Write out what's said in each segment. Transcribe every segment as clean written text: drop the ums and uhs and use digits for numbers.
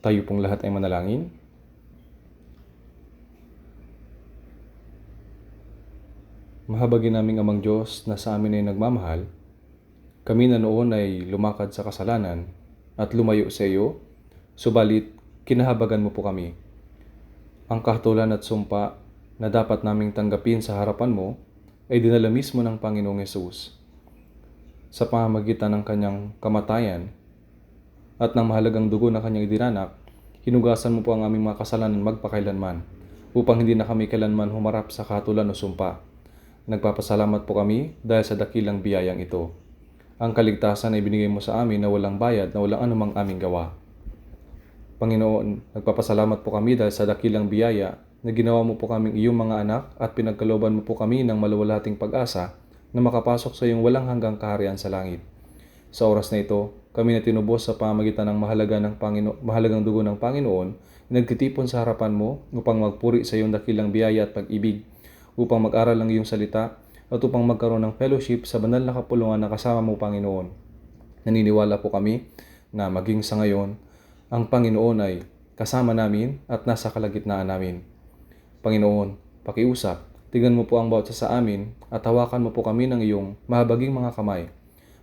Tayo pong lahat ay manalangin. Mahabagin naming Amang Diyos na sa amin ay nagmamahal, kami na noon ay lumakad sa kasalanan at lumayo sa iyo, subalit kinahabagan mo po kami. Ang kahatulan at sumpa na dapat naming tanggapin sa harapan mo ay dinala mismo ng Panginoong Hesus. Sa pamamagitan ng kanyang kamatayan at ng mahalagang dugo na kanyang idinanak, hinugasan mo po ang aming mga kasalanan magpakailanman, upang hindi na kami kailanman humarap sa kahatulan o sumpa. Nagpapasalamat po kami dahil sa dakilang biyayang ito. Ang kaligtasan ay binigay mo sa amin na walang bayad, na walang anumang aming gawa. Panginoon, nagpapasalamat po kami dahil sa dakilang biyaya na ginawa mo po kaming iyong mga anak at pinagkalooban mo po kami ng maluwalhating pag-asa na makapasok sa iyong walang hanggang kaharian sa langit. Sa oras na ito, kami na tinubos sa pamagitan ng mahalagang dugo ng Panginoon, nagtitipon sa harapan mo upang magpuri sa iyong dakilang biyaya at pag-ibig, upang mag-aral ng iyong salita at upang magkaroon ng fellowship sa banal na kapulungan na kasama mo, Panginoon. Naniniwala po kami na maging sa ngayon, ang Panginoon ay kasama namin at nasa kalagitnaan namin. Panginoon, pakiusap, tignan mo po ang bawat isa sa amin at hawakan mo po kami ng iyong mahabaging mga kamay.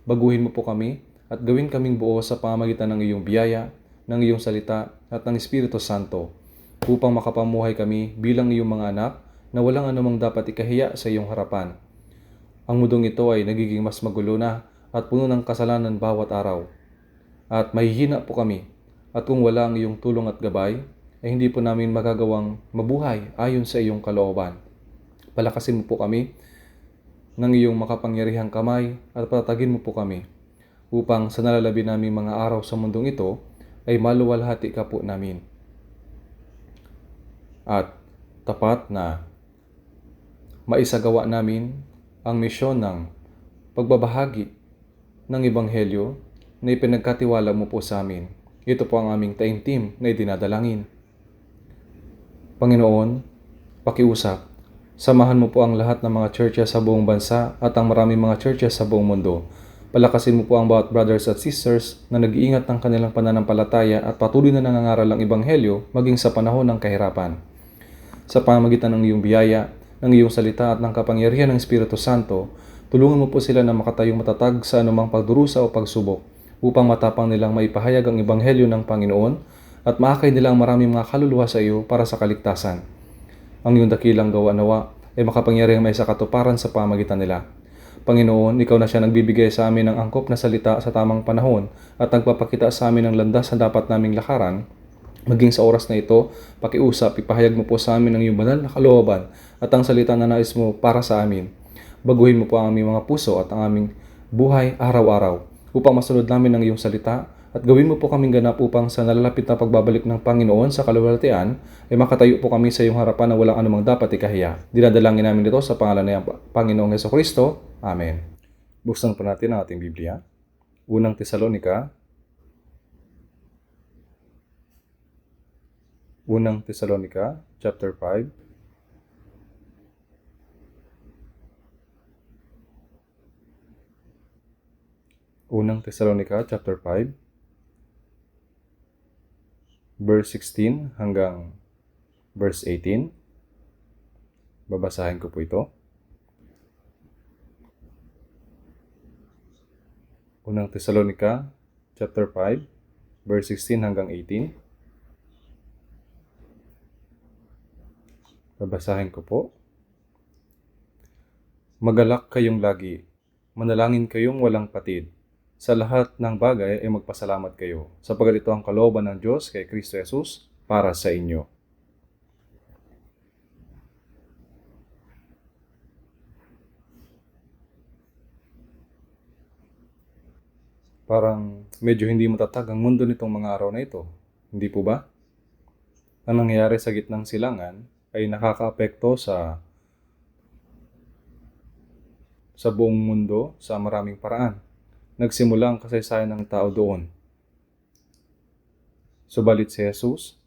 Baguhin mo po kami at gawin kaming buo sa pamamagitan ng iyong biyaya, ng iyong salita at ng Espiritu Santo, upang makapamuhay kami bilang iyong mga anak na walang anumang dapat ikahiya sa iyong harapan. Ang mundong ito ay nagiging mas magulo na at puno ng kasalanan bawat araw. At mahihina po kami, at kung wala ang iyong tulong at gabay, ay hindi po namin magagawang mabuhay ayon sa iyong kalooban. Palakasin mo po kami ng iyong makapangyarihang kamay at patatagin mo po kami, upang sa nalalabi naming mga araw sa mundong ito ay maluwalhati ka po namin. At tapat na maisagawa namin ang misyon ng pagbabahagi ng Ebanghelyo na ipinagkatiwala mo po sa amin. Ito po ang aming taimtim na idinadalangin. Panginoon, pakiusap, samahan mo po ang lahat ng mga churches sa buong bansa at ang maraming mga churches sa buong mundo. Palakasin mo po ang bawat brothers at sisters na nag-iingat ng kanilang pananampalataya at patuloy na nangangaral ang Ebanghelyo maging sa panahon ng kahirapan. Sa pamamagitan ng iyong biyaya, ng iyong salita at ng kapangyarihan ng Espiritu Santo, tulungan mo po sila na makatayong matatag sa anumang pagdurusa o pagsubok, upang matapang nilang maipahayag ang Ebanghelyo ng Panginoon at maakay nila ang maraming mga kaluluwa sa iyo para sa kaligtasan. Ang iyong dakilang gawa nawa ay makapangyarihang may sa katuparan sa pamamagitan nila. Panginoon, ikaw na siya nagbibigay sa amin ng angkop na salita sa tamang panahon at nagpapakita sa amin ng landas na dapat naming lakaran. Maging sa oras na ito, pakiusap, ipahayag mo po sa amin ang iyong banal na kalooban at ang salita na nais mo para sa amin. Baguhin mo po ang aming mga puso at ang aming buhay araw-araw upang masunod namin ang iyong salita at gawin mo po kaming ganap upang sa nalalapit na pagbabalik ng Panginoon sa kaluwalhatian ay makatayo po kami sa iyong harapan na walang anumang dapat ikahiya. Dinadalangin namin ito sa pangalan ng Panginoong Hesukristo. Amen. Buksan po natin ang ating Biblia. Unang Tesalonika chapter 5. Unang Tesalonika chapter 5, verse 16 hanggang verse 18. Babasahin ko po ito. Unang Tesalonika chapter 5, verse 16 hanggang 18. Babasahin ko po. Magalak kayong lagi, manalangin kayong walang patid. Sa lahat ng bagay ay magpasalamat kayo, sapagkat ito ang kalooban ng Diyos kay Kristo Jesus para sa inyo. Parang medyo hindi matatag ang mundo nitong mga araw na ito, hindi po ba? Ang nangyayari sa gitnang silangan ay nakakaapekto sa buong mundo sa maraming paraan. Nagsimula ang kasaysayan ng tao doon. Subalit si Jesus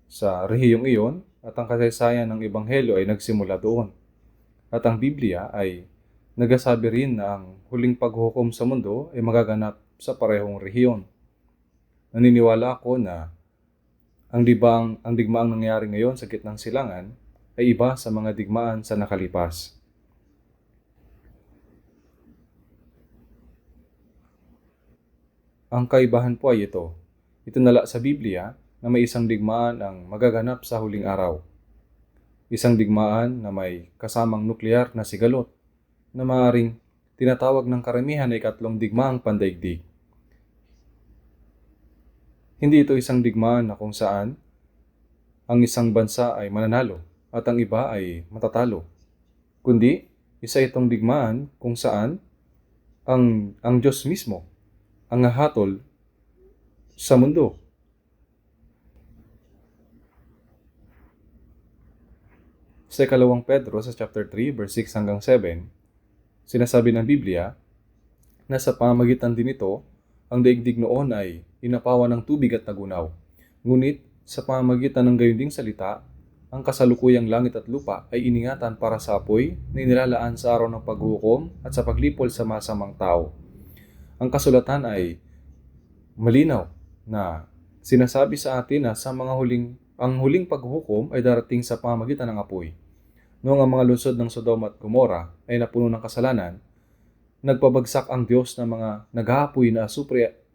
sa rehiyong iyon at ang kasaysayan ng Ebanghelyo ay nagsimula doon. At ang Biblia ay nagasabi rin na ang huling paghukom sa mundo ay magaganap sa parehong rehiyon. Naniniwala ako na Ang digmaang nangyari ngayon sa gitnang silangan ay iba sa mga digmaan sa nakalipas. Ang kaibahan po ay ito. Itinala sa Biblia na may isang digmaan ang magaganap sa huling araw. Isang digmaan na may kasamang nuklear na sigalot na maaaring tinatawag ng karamihan ay ikatlong digmaang pandaigdig. Hindi ito isang digmaan na kung saan ang isang bansa ay mananalo at ang iba ay matatalo, kundi isa itong digmaan kung saan ang Diyos mismo ang hahatol sa mundo. Sa ikalawang Pedro sa chapter 3 verse 6 hanggang 7, sinasabi ng Biblia na sa pamamagitan din ito, ang daigdig noon ay inapawan ng tubig at nagunaw. Ngunit sa pamamagitan ng gayon ding salita, ang kasalukuyang langit at lupa ay iningatan para sa apoy na inilalaan sa araw ng paghukom at sa paglipol sa masamang tao. Ang kasulatan ay malinaw na sinasabi sa atin na ang huling paghukom ay darating sa pamamagitan ng apoy. Noong ang mga lungsod ng Sodoma at Gomora ay napuno ng kasalanan, nagpabagsak ang Diyos ng mga naghahapoy na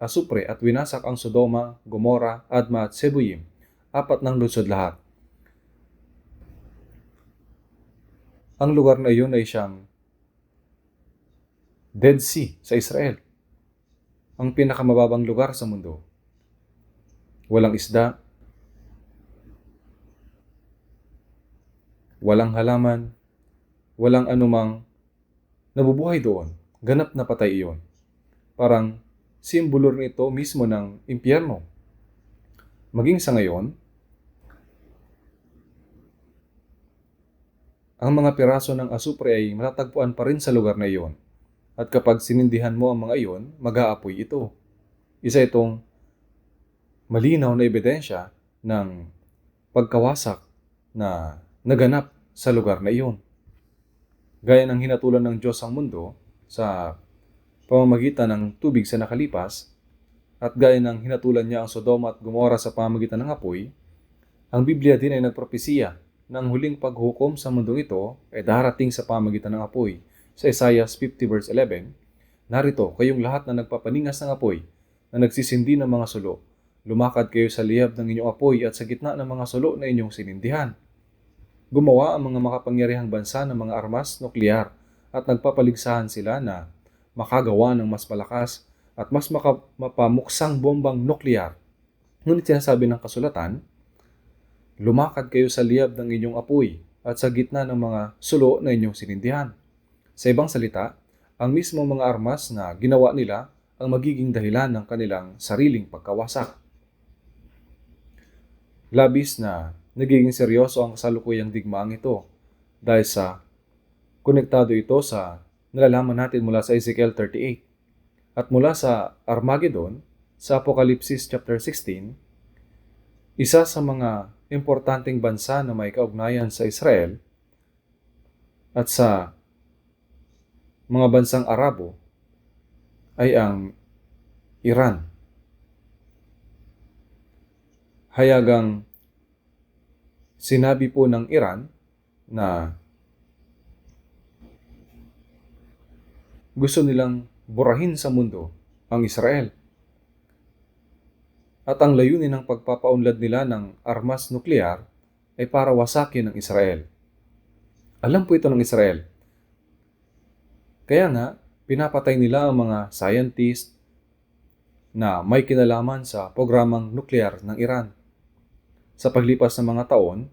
asupre at winasak ang Sodoma, Gomora, Adma at Zeboim, 4 ng lungsod lahat. Ang lugar na iyon ay siyang Dead Sea sa Israel, ang pinakamababang lugar sa mundo. Walang isda, walang halaman, walang anumang nabubuhay doon. Ganap na patay iyon. Parang simbolo rin ito mismo ng impyerno. Maging sa ngayon, ang mga piraso ng asupre ay matatagpuan pa rin sa lugar na iyon. At kapag sinindihan mo ang mga iyon, mag-aapoy ito. Isa itong malinaw na ebidensya ng pagkawasak na naganap sa lugar na iyon. Gaya ng hinatulan ng Diyos ang mundo sa pamamagitan ng tubig sa nakalipas, at gaya ng hinatulan niya ang Sodoma at Gomora sa pamamagitan ng apoy, ang Biblia din ay nagpropesiya na ang huling paghukom sa mundong ito ay darating sa pamamagitan ng apoy. Sa Isaiah 50 verse 11, narito, kayong lahat na nagpapaningas ng apoy, na nagsisindi ng mga sulo, lumakad kayo sa liyab ng inyong apoy at sa gitna ng mga sulo na inyong sinindihan. Gumawa ang mga makapangyarihang bansa ng mga armas nuklear at nagpapaligsahan sila na makagawa ng mas malakas at mas mapamuksang bombang nuklear. Ngunit sinasabi ng kasulatan, lumakad kayo sa liyab ng inyong apoy at sa gitna ng mga sulo na inyong sinindihan. Sa ibang salita, ang mismong mga armas na ginawa nila ang magiging dahilan ng kanilang sariling pagkawasak. Labis na nagiging seryoso ang kasalukuyang digmaang ito dahil sa konektado ito sa nalalaman natin mula sa Ezekiel 38 at mula sa Armageddon sa Apokalipsis chapter 16. Isa sa mga importanteng bansa na may kaugnayan sa Israel at sa mga bansang Arabo ay ang Iran. Hayagang sinabi po ng Iran na gusto nilang burahin sa mundo ang Israel. At ang layunin ng pagpapaunlad nila ng armas nuklear ay para wasakin ang Israel. Alam po ito ng Israel. Kaya nga, pinapatay nila ang mga scientist na may kinalaman sa programang nuklear ng Iran. Sa paglipas ng mga taon,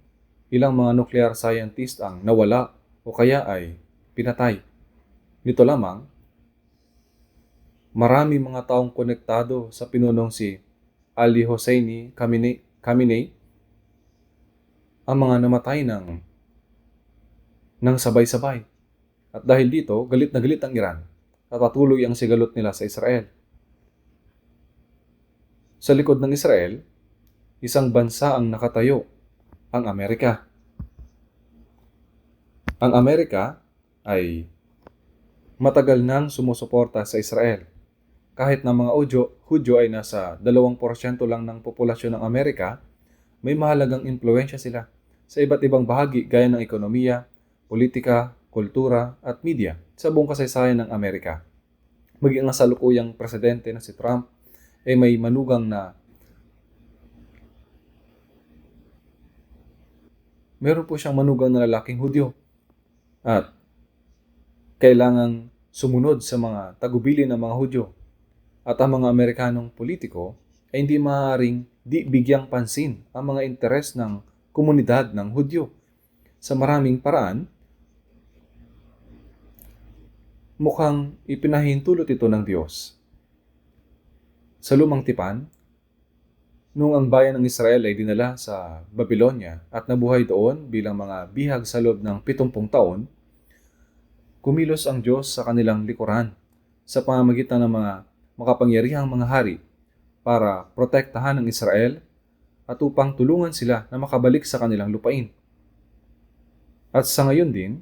ilang mga nuclear scientist ang nawala o kaya ay pinatay. Nito lamang, marami mga taong konektado sa pinunong si Ali Hosseini Khamenei ang mga namatay ng sabay-sabay. At dahil dito, galit na galit ang Iran at patuloy ang sigalot nila sa Israel. Sa likod ng Israel, isang bansa ang nakatayo, ang Amerika. Ang Amerika ay matagal nang sumusuporta sa Israel. Kahit na mga Hudyo ay nasa 2% lang ng populasyon ng Amerika, may mahalagang impluensya sila sa iba't ibang bahagi gaya ng ekonomiya, politika, kultura at media sa buong kasaysayan ng Amerika. Maging ang kasalukuyang presidente na si Trump ay may manugang na meron po siyang manugang na lalaking Hudyo at kailangang sumunod sa mga tagubilin ng mga Hudyo at ang mga Amerikanong politiko ay hindi maaaring di bigyang pansin ang mga interes ng komunidad ng Hudyo. Sa maraming paraan, mukhang ipinahintulot ito ng Diyos. Sa lumang tipan, nung ang bayan ng Israel ay dinala sa Babylonia at nabuhay doon bilang mga bihag sa loob ng 70 taon, kumilos ang Diyos sa kanilang likuran sa pamamagitan ng mga makapangyarihang mga hari para protektahan ang Israel at upang tulungan sila na makabalik sa kanilang lupain. At sa ngayon din,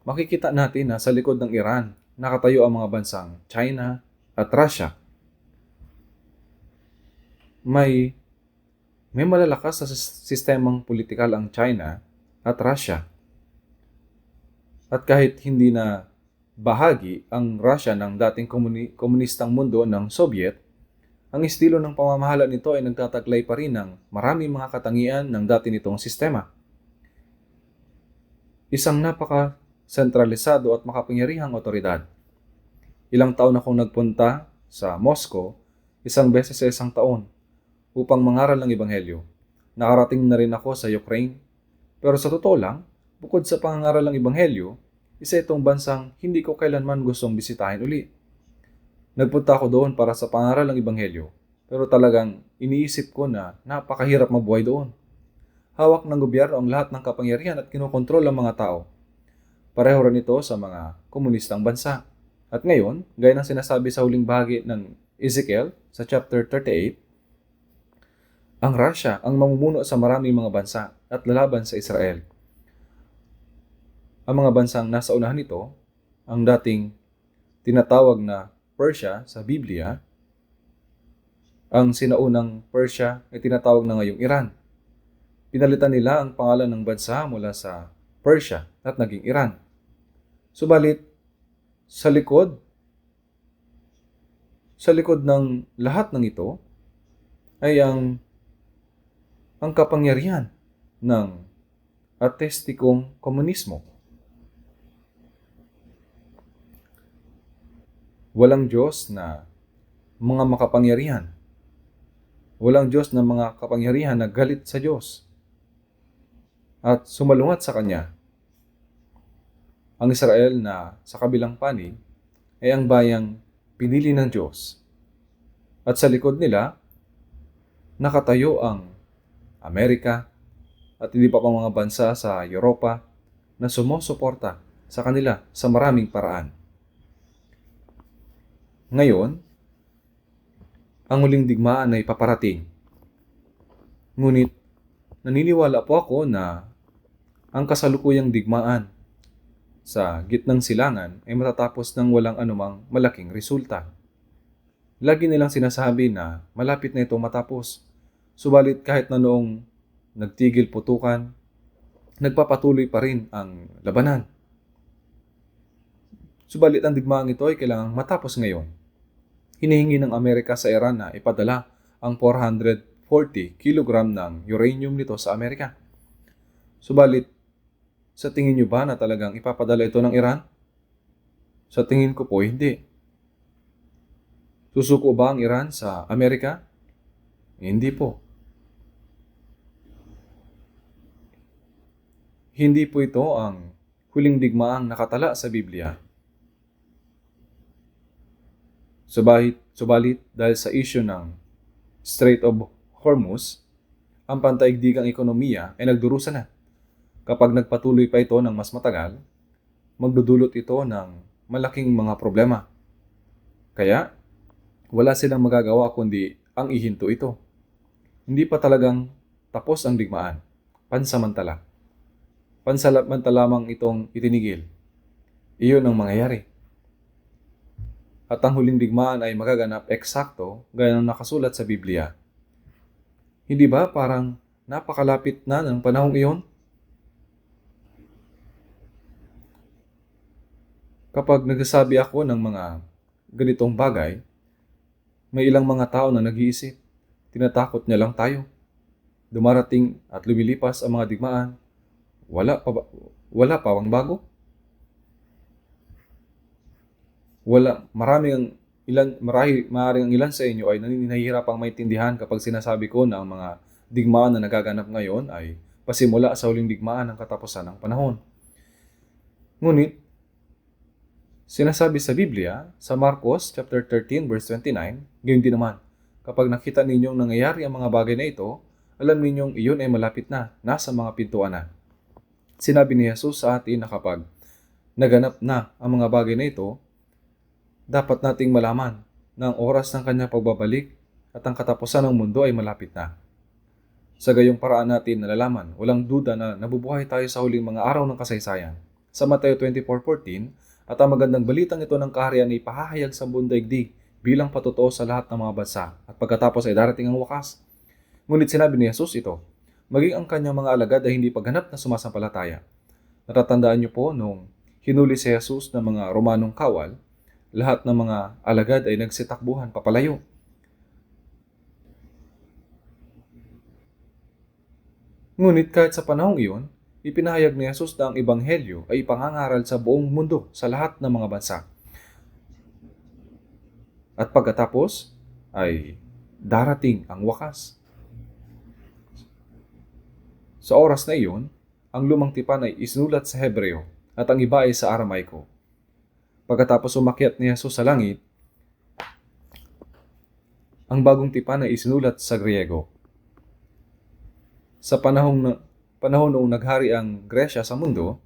makikita natin na sa likod ng Iran, nakatayo ang mga bansang China at Russia. May malalakas na sistemang politikal ang China at Russia. At kahit hindi na bahagi ang Russia ng dating komunistang mundo ng Soviet, ang estilo ng pamamahala nito ay nagtataglay pa rin ng maraming mga katangian ng dati nitong sistema. Isang napaka-sentralisado at makapangyarihang otoridad. Ilang taon akong nagpunta sa Moscow, isang beses sa isang taon, upang mangaral ng Ebanghelyo. Nakarating na rin ako sa Ukraine, pero sa totoo lang, bukod sa pangangaral ng Ebanghelyo, isa itong bansang hindi ko kailanman gustong bisitahin uli. Nagpunta ako doon para sa pangaral ng Ebanghelyo, pero talagang iniisip ko na napakahirap mabuhay doon. Hawak ng gobyerno ang lahat ng kapangyarihan at kinokontrol ang mga tao. Pareho rin ito sa mga komunistang bansa. At ngayon, gaya ng sinasabi sa huling bahagi ng Ezekiel sa chapter 38, ang Russia ang mamumuno sa maraming mga bansa at lalaban sa Israel. Ang mga bansang nasa unahan nito, ang dating tinatawag na Persia sa Biblia, ang sinaunang Persia ay tinatawag na ngayong Iran. Pinalitan nila ang pangalan ng bansa mula sa Persia at naging Iran. Subalit, sa likod ng lahat ng ito ay ang kapangyarihan ng atestikong komunismo. Walang Diyos na mga makapangyarihan. Walang Diyos na mga kapangyarihan na galit sa Diyos at sumalungat sa Kanya. Ang Israel na sa kabilang panig ay ang bayang pinili ng Diyos. At sa likod nila, nakatayo ang Amerika at hindi pa pang mga bansa sa Europa na sumusuporta sa kanila sa maraming paraan. Ngayon, ang huling digmaan ay paparating. Ngunit, naniniwala po ako na ang kasalukuyang digmaan sa gitnang silangan ay matatapos ng walang anumang malaking resulta. Lagi nilang sinasabi na malapit na ito matapos. Subalit kahit na noong nagtigil putukan, nagpapatuloy pa rin ang labanan. Subalit ang digmaang ito ay kailangang matapos ngayon. Hinihingi ng Amerika sa Iran na ipadala ang 440 kilogram ng uranium nito sa Amerika. Subalit, sa tingin nyo ba na talagang ipapadala ito ng Iran? Sa tingin ko po, hindi. Susuko ba ang Iran sa Amerika? Hindi po. Hindi po ito ang huling digmaang nakatala sa Biblia. Subalit dahil sa issue ng Strait of Hormuz, ang pandaigdigang ekonomiya ay nagdurusa na. Kapag nagpatuloy pa ito ng mas matagal, magdudulot ito ng malaking mga problema. Kaya, wala silang magagawa kundi ang ihinto ito. Hindi pa talagang tapos ang digmaan. Pansamantala. Pansamantala lamang itong itinigil. Iyon ang mangyayari. At ang huling digmaan ay magaganap eksakto gaya ng nakasulat sa Biblia. Hindi ba parang napakalapit na ng panahong iyon? Kapag nagsasabi ako ng mga ganitong bagay, may ilang mga tao na nag-iisip, tinatakot niya lang tayo. Dumarating at lumilipas ang mga digmaan, wala pa bang bago? Maraming ang ilan sa inyo ay nahihirapang maintindihan kapag sinasabi ko na ang mga digmaan na nagaganap ngayon ay pasimula sa huling digmaan ng katapusan ng panahon. Ngunit, sinasabi sa Biblia, sa Marcos chapter 13 verse 29, gayon din naman, kapag nakita ninyong nangyayari ang mga bagay na ito, alam ninyong iyon ay malapit na, nasa mga pintuan na. Sinabi ni Jesus sa atin na kapag naganap na ang mga bagay na ito, dapat nating malaman na ang oras ng kanyang pagbabalik at ang katapusan ng mundo ay malapit na. Sa gayong paraan natin nalalaman, walang duda na nabubuhay tayo sa huling mga araw ng kasaysayan. Sa Mateo 24:14, at ang magandang balitang ito ng kaharian ay pahahayag sa buong daigdig bilang patotoo sa lahat ng mga bansa at pagkatapos ay darating ang wakas. Ngunit sinabi ni Jesus ito, maging ang kanyang mga alagad ay hindi pagganap na sumasampalataya. Natatandaan niyo po nung hinuli si Jesus ng mga Romanong kawal, lahat ng mga alagad ay nagsitakbuhan papalayo. Ngunit kahit sa panahong iyon, ipinahayag ni Jesus na ang ebanghelyo ay ipangangaral sa buong mundo sa lahat ng mga bansa. At pagkatapos ay darating ang wakas. Sa oras na iyon, ang lumang tipan ay isinulat sa Hebreo at ang iba ay sa Aramaiko. Pagkatapos umakyat ni Jesus sa langit, ang bagong tipan ay isinulat sa Griego. Sa panahon noong naghari ang Gresya sa mundo,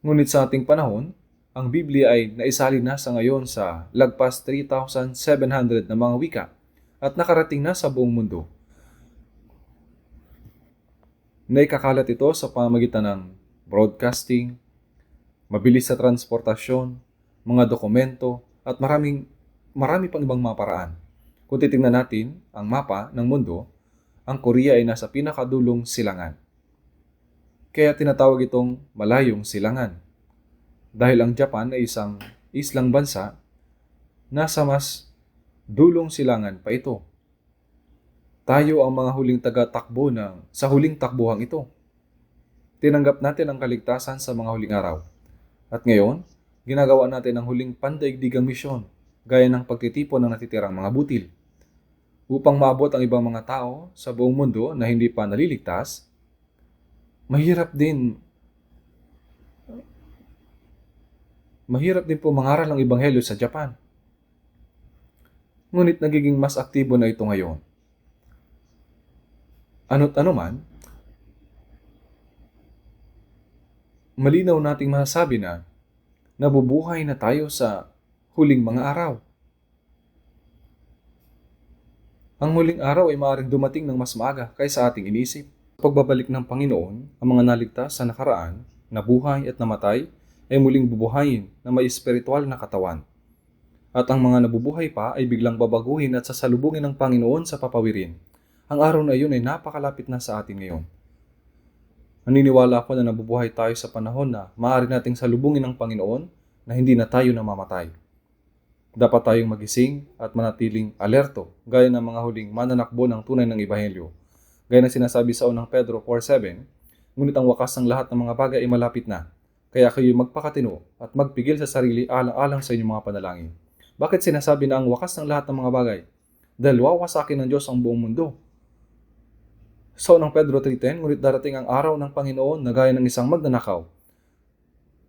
ngunit sa ating panahon, ang Biblia ay naisalin na sa ngayon sa lagpas 3,700 na mga wika at nakarating na sa buong mundo. Naikakalat ito sa pamamagitan ng broadcasting, mabilis sa transportasyon, mga dokumento, at marami pang ibang mga paraan. Kung titingnan natin ang mapa ng mundo, ang Korea ay nasa pinakadulong silangan. Kaya tinatawag itong malayong silangan. Dahil ang Japan ay isang islang bansa, nasa mas dulong silangan pa ito. Tayo ang mga huling taga-takbo sa huling takbuhang ito. Tinanggap natin ang kaligtasan sa mga huling araw. At ngayon, ginagawa natin ang huling pandaigdigang misyon, gaya ng pagtitipon ng natitirang mga butil. Upang maabot ang ibang mga tao sa buong mundo na hindi pa naliligtas, mahirap din po mangaral ang ebanghelyo sa Japan. Ngunit nagiging mas aktibo na ito ngayon. Ano't ano man, malinaw nating masasabi na nabubuhay na tayo sa huling mga araw. Ang huling araw ay maaaring dumating ng mas maaga kaysa ating iniisip. Sa pagbabalik ng Panginoon, ang mga naligtas sa nakaraan, nabuhay at namatay, ay muling bubuhayin na may espiritual na katawan. At ang mga nabubuhay pa ay biglang babaguhin at sasalubungin ng Panginoon sa papawirin. Ang araw na iyon ay napakalapit na sa atin ngayon. Naniniwala ako na nabubuhay tayo sa panahon na maaari nating salubungin ng Panginoon na hindi na tayo namamatay. Dapat tayong magising at manatiling alerto gaya ng mga huling mananakbo ng tunay ng Ebanghelyo. Gaya ng sinasabi sa unang Pedro 4:7, ngunit ang wakas ng lahat ng mga bagay ay malapit na. Kaya kayo magpakatino at magpigil sa sarili alang-alang sa inyong mga panalangin. Bakit sinasabi na ang wakas ng lahat ng mga bagay? Dahil wawasakin ng Diyos ang buong mundo. Sa unang Pedro 3:10, ngunit darating ang araw ng Panginoon na gaya ng isang magnanakaw.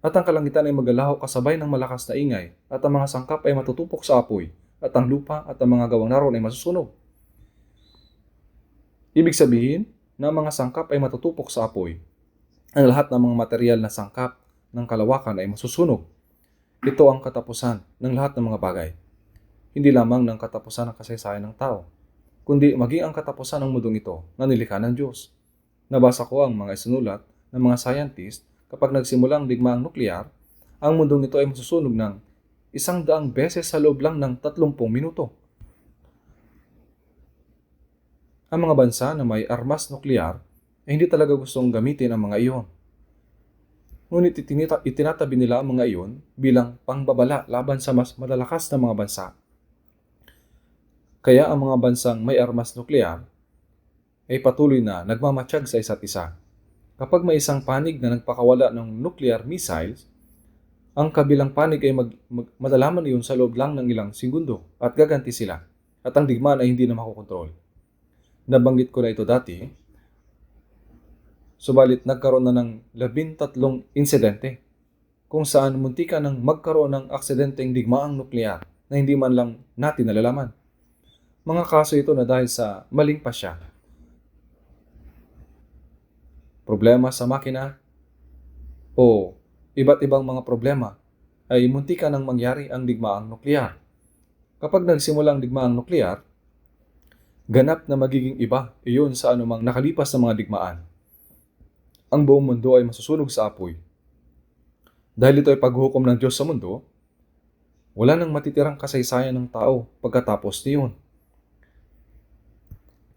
At ang kalangitan ay maglalaho kasabay ng malakas na ingay, at ang mga sangkap ay matutupok sa apoy, at ang lupa at ang mga gawang naroon ay masusunog. Ibig sabihin na ang mga sangkap ay matutupok sa apoy. Ang lahat ng mga material na sangkap ng kalawakan ay masusunog. Ito ang katapusan ng lahat ng mga bagay. Hindi lamang ng katapusan ng kasaysayan ng tao, kundi maging ang katapusan ng mundong ito na nilikha ng Diyos. Nabasa ko ang mga isinulat ng mga scientist kapag nagsimula ang digmaang nuklear, ang mundong ito ay masusunog ng 100 beses sa loob lang ng 30 minuto. Ang mga bansa na may armas nuklear ay hindi talaga gustong gamitin ang mga iyon. Ngunit itinatabi nila ang mga iyon bilang pangbabala laban sa mas malalakas na mga bansa. Kaya ang mga bansang may armas nuklear ay patuloy na nagmamatsyag sa isa't isa. Kapag may isang panig na nagpakawala ng nuclear missiles, ang kabilang panig ay malalaman iyon sa loob lang ng ilang segundo at gaganti sila at ang digmaan ay hindi na makokontrol. Nabanggit ko na ito dati, subalit nagkaroon na ng 13 insidente kung saan muntika nang magkaroon ng aksidenteng digmaang nuklear na hindi man lang natin nalalaman. Mga kaso ito na dahil sa maling pasya, problema sa makina, o iba't ibang mga problema ay muntika nang mangyari ang digmaang nuklear. Kapag nagsimulang digmaang nuklear, ganap na magiging iba iyon sa anumang nakalipas na mga digmaan. Ang buong mundo ay masusunog sa apoy. Dahil ito ay paghukom ng Diyos sa mundo, wala nang matitirang kasaysayan ng tao pagkatapos niyon.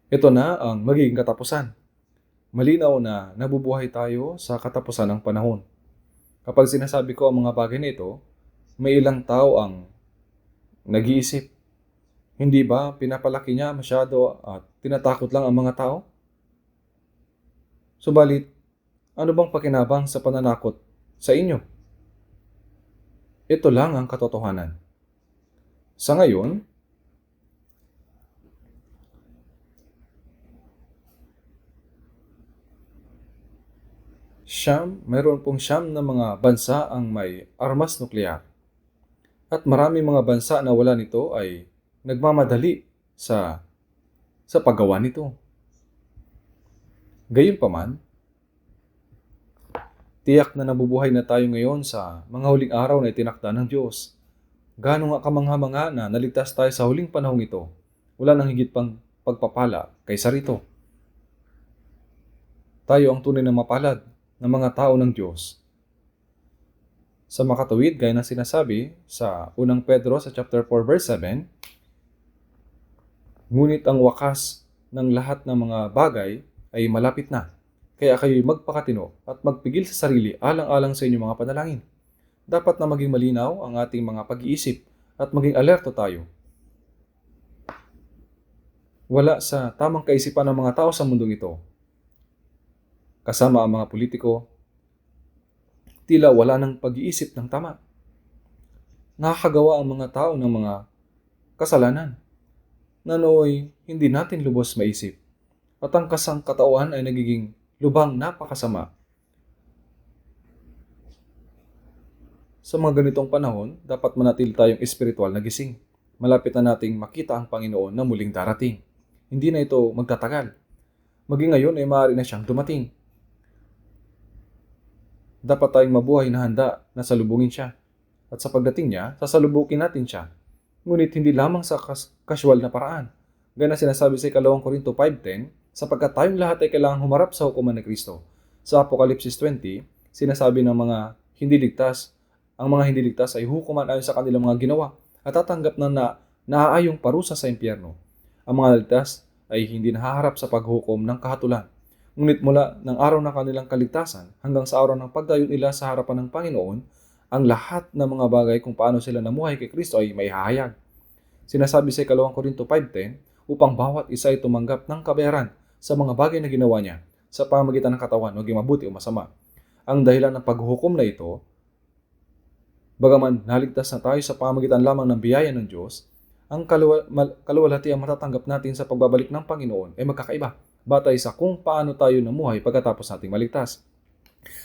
Ito na ang magiging katapusan. Malinaw na nabubuhay tayo sa katapusan ng panahon. Kapag sinasabi ko ang mga bagay na ito, may ilang tao ang nag-iisip. Hindi ba pinapalaki niya masyado at tinatakot lang ang mga tao? Subalit, ano bang pakinabang sa pananakot sa inyo? Ito lang ang katotohanan. Sa ngayon, mayroon pong 9 na mga bansa ang may armas nuklear. At marami mga bansa na wala nito ay nagmamadali sa paggawa nito. Gayunpaman, tiyak na nabubuhay na tayo ngayon sa mga huling araw na itinakda ng Diyos. Gaano nga kamangha-mangha na naligtas tayo sa huling panahong ito. Wala nang higit pang pagpapala kaysa rito. Tayo ang tunay na mapalad ng mga tao ng Diyos. Sa makatuwid, gaya na sinasabi sa 1 Pedro sa chapter 4 verse 7, ngunit ang wakas ng lahat ng mga bagay ay malapit na. Kaya kayo'y magpakatino at magpigil sa sarili alang-alang sa inyong mga panalangin. Dapat na maging malinaw ang ating mga pag-iisip at maging alerto tayo. Wala sa tamang kaisipan ng mga tao sa mundong ito, kasama ang mga politiko, tila wala ng pag-iisip ng tama. Nakakagawa ang mga tao ng mga kasalanan na nooy hindi natin lubos maisip at ang kasangkatauhan ay nagiging lubhang napakasama. Sa mga ganitong panahon, dapat manatili tayong espiritual na gising. Malapit na nating makita ang Panginoon na muling darating. Hindi na ito magtatagal. Maging ngayon ay maaari na siyang dumating. Dapat tayong mabuhay na handa na salubungin siya. At sa pagdating niya, sasalubukin natin siya. Ngunit hindi lamang sa casual na paraan. Gaya na sinasabi sa 2 Korinto 5:10, sapagkat tayong lahat ay kailangang humarap sa hukuman ni Kristo. Sa Apokalipsis 20, sinasabi ng mga hindi ligtas, ang mga hindi ligtas ay hukuman ayon sa kanilang mga ginawa at tatanggap na naaayong parusa sa impyerno. Ang mga ligtas ay hindi nahaharap sa paghukom ng kahatulan. Ngunit mula ng araw ng kanilang kaligtasan hanggang sa araw ng pagdayo nila sa harapan ng Panginoon, ang lahat ng mga bagay kung paano sila namuhay kay Kristo ay maihahayag. Sinasabi sa 2 Korinto 5:10, upang bawat isa ay tumanggap ng kabayaran sa mga bagay na ginawa niya sa pamamagitan ng katawan, maging mabuti o masama. Ang dahilan ng paghukom na ito, bagaman naligtas na tayo sa pamamagitan lamang ng biyaya ng Diyos, ang kaluwalhatiang matatanggap natin sa pagbabalik ng Panginoon ay magkakaiba, batay sa kung paano tayo namuhay pagkatapos nating maligtas.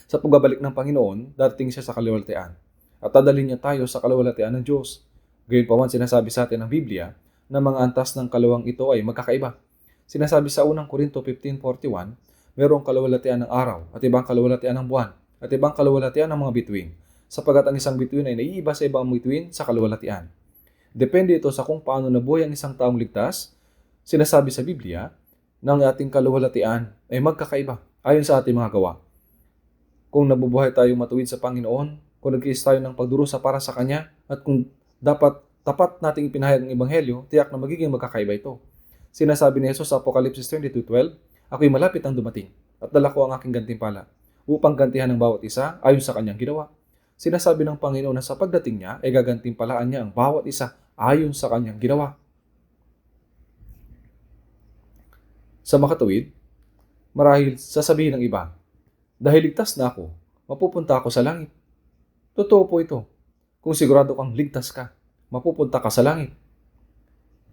Sa pagbabalik ng Panginoon, darating siya sa kaluwalhatian at dadalhin niya tayo sa kaluwalhatian ng Diyos. Gayunpaman, sinasabi sa atin ng Biblia na mga antas ng kaluwang ito ay magkakaiba. Sinasabi sa 1 Korinto 15:41, mayroong kaluwalhatian ng araw at ibang kaluwalhatian ng buwan at ibang kaluwalhatian ng mga bituin, sapagkat ang isang bituin ay naiiba sa ibang bituin sa kaluwalhatian. Depende ito sa kung paano nabuhay ang isang taong ligtas. Sinasabi sa Biblia na ang ating kaluwalhatian ay magkakaiba ayon sa ating mga gawa. Kung nabubuhay tayong matuwid sa Panginoon, kung nagkiis tayo ng pagdurusa para sa Kanya, at kung tapat nating ipinahayag ng Ebanghelyo, tiyak na magiging magkakaiba ito. Sinasabi ni Jesus sa Apocalypse 22:12, ako'y malapit ang dumating at dala ko ang aking gantimpala upang gantihan ng bawat isa ayon sa kanyang ginawa. Sinasabi ng Panginoon na sa pagdating niya ay gagantimpalaan niya ang bawat isa ayon sa kanyang ginawa. Sa makatuwid, marahil sasabihin ng iba, dahil ligtas na ako, mapupunta ako sa langit. Totoo po ito. Kung sigurado kang ligtas ka, mapupunta ka sa langit.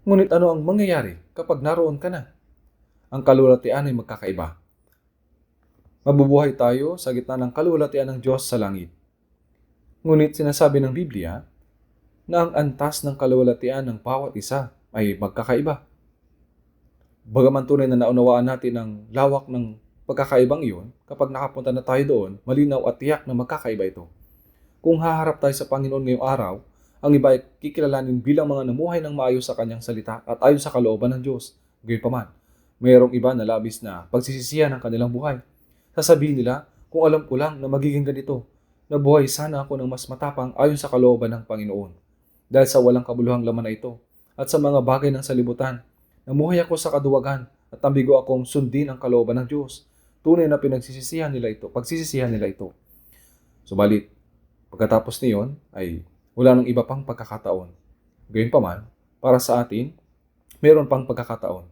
Ngunit ano ang mangyayari kapag naroon ka na? Ang kaluwalhatian ay magkakaiba. Mabubuhay tayo sa gitna ng kaluwalhatian ng Diyos sa langit. Ngunit sinasabi ng Biblia na ang antas ng kaluwalhatian ng bawat isa ay magkakaiba. Bagaman tunay na naunawaan natin ang lawak ng pagkakaibang iyon, kapag nakapunta na tayo doon, malinaw at tiyak na magkakaiba ito. Kung haharap tayo sa Panginoon ngayong araw, ang iba ay kikilalanin bilang mga namuhay ng maayos sa kanyang salita at ayon sa kalooban ng Diyos. Gayunpaman, mayroong iba na labis na pagsisisihan ng kanilang buhay. Sasabihin nila, kung alam ko lang na magiging ganito, nabuhay sana ako ng mas matapang ayon sa kalooban ng Panginoon. Dahil sa walang kabuluhang laman na ito at sa mga bagay ng salibutan, namuhay ako sa kaduwagan at ambigo akong sundin ang kalooban ng Diyos. Tunay na pagsisisihan nila ito. Subalit, pagkatapos niyon ay wala nang iba pang pagkakataon. Gayunpaman, para sa atin, mayroon pang pagkakataon.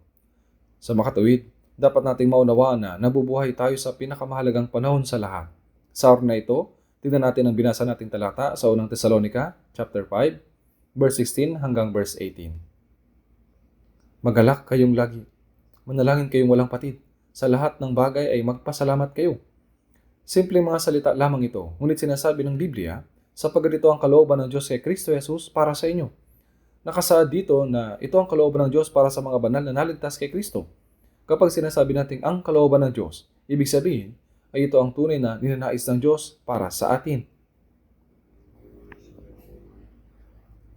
Sa makatuwid, dapat nating maunawaan na nabubuhay tayo sa pinakamahalagang panahon sa lahat. Sa araw na ito, tingnan natin ang binasa nating talata sa unang Tesalonica, chapter 5, verse 16 hanggang verse 18. Magalak kayong lagi. Manalangin kayong walang patid. Sa lahat ng bagay ay magpasalamat kayo. Simpleng mga salita lamang ito, ngunit sinasabi ng Biblia, sapagkat ito ang kalooban ng Diyos kay Kristo Jesus para sa inyo. Nakasaad dito na ito ang kalooban ng Diyos para sa mga banal na naligtas kay Kristo. Kapag sinasabi natin ang kalooban ng Diyos, ibig sabihin ay ito ang tunay na ninanais ng Diyos para sa atin.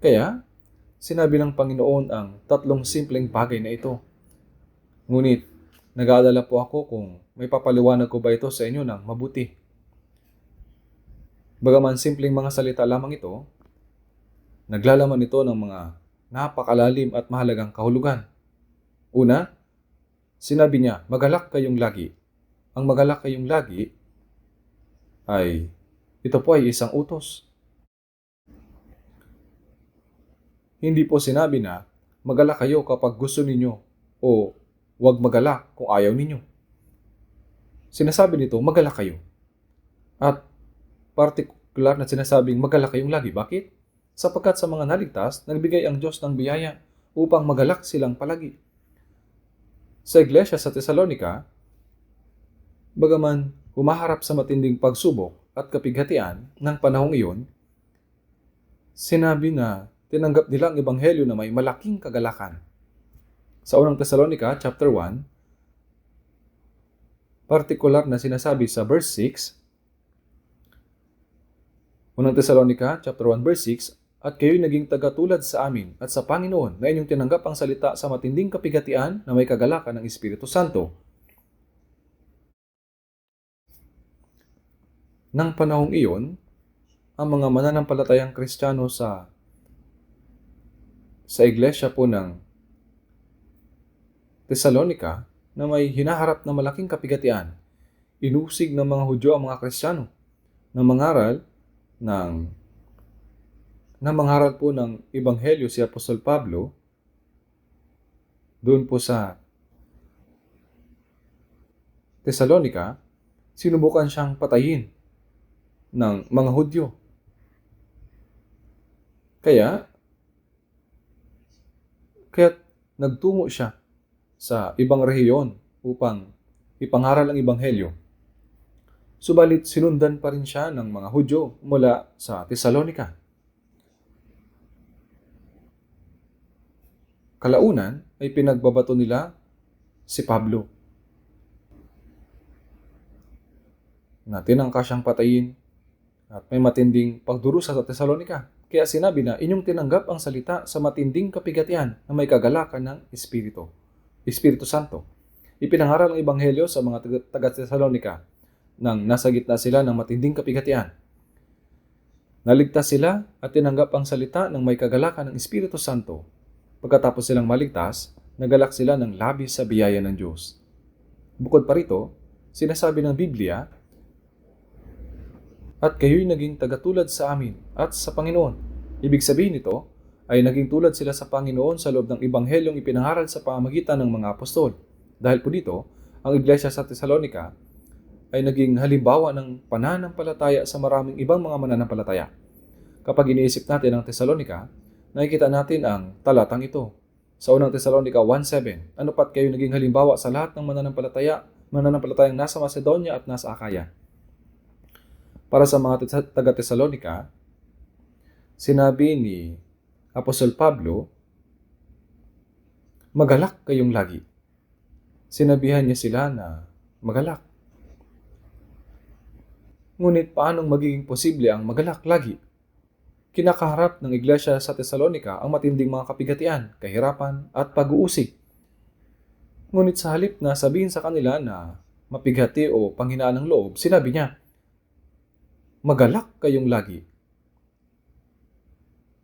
Kaya, sinabi ng Panginoon ang tatlong simpleng bagay na ito. Ngunit, nag-aalala po ako kung may papaliwanag ko ba ito sa inyo ng mabuti. Bagaman simpleng mga salita lamang ito, naglalaman ito ng mga napakalalim at mahalagang kahulugan. Una, sinabi niya, magalak kayong lagi. Ang magalak kayong lagi ay, ito po ay isang utos. Hindi po sinabi na, magalak kayo kapag gusto ninyo o huwag magalak kung ayaw ninyo. Sinasabi nito, magalak kayo. At partikular na sinasabing magalak kayong lagi. Bakit? Sapagkat sa mga naligtas, nagbigay ang Diyos ng biyaya upang magalak silang palagi. Sa iglesia sa Tesalonica, bagaman humaharap sa matinding pagsubok at kapighatian ng panahong iyon, sinabi na tinanggap nila ang ebanghelyo na may malaking kagalakan. Sa unang Tesalonica, chapter 1, partikular na sinasabi sa verse 6, unang Tesalonica, chapter 1, verse 6, at kayo'y naging tagatulad sa amin at sa Panginoon na inyong tinanggap ang salita sa matinding kapighatian na may kagalakan ng Espiritu Santo. Nang panahong iyon, ang mga mananampalatayang Kristiyano sa iglesia po ng Tesalonica na may hinaharap na malaking kapighatian, inusig ng mga Hudyo ang mga Kristiyano na mangaral po ng Ebanghelyo si Apostol Pablo doon po sa Tesalonica. Sinubukan siyang patayin ng mga Hudyo. Kaya nagtungo siya sa ibang rehiyon upang ipangaral ang Ebanghelyo. Subalit sinundan pa rin siya ng mga Hudyo mula sa Tesalonica. Kalaunan ay pinagbabato nila si Pablo na tinangka siyang patayin at may matinding pagdurusa sa Tesalonica. Kaya sinabi na inyong tinanggap ang salita sa matinding kapighatian na may kagalakan ng Espiritu Santo. Ipinangaral ang Ebanghelyo sa mga taga-Tesalonica nang nasa gitna sila ng matinding kapighatian. Naligtas sila at tinanggap ang salita ng may kagalakan ng Espiritu Santo. Pagkatapos silang maligtas, Nagalak sila ng labis sa biyaya ng Diyos. Bukod pa rito, sinasabi ng Biblia, "At kayo'y naging tagatulad sa amin at sa Panginoon." Ibig sabihin nito ay naging tulad sila sa Panginoon sa loob ng Ebanghelyong ipinangaral sa pamamagitan ng mga apostol. Dahil po dito, ang iglesia sa Tesalonica ay naging halimbawa ng pananampalataya sa maraming ibang mga mananampalataya. Kapag iniisip natin ang Tesalonica, nakikita natin ang talatang ito. Sa unang Tesalonica 1:7, "Ano pat kayo naging halimbawa sa lahat ng mananampalatayang nasa Macedonia at nasa Akaya." Para sa mga taga-Tesalonica, sinabi ni Apostol Pablo, "Magalak kayong lagi." Sinabihan niya sila na magalak. Ngunit paanong magiging posible ang magalak lagi? Kinakaharap ng iglesia sa Tesalonica ang matinding mga kapigatian, kahirapan at pag-uusig. Ngunit sa halip na sabihin sa kanila na mapighati o panghinaan ng loob, sinabi niya, "Magalak kayong lagi."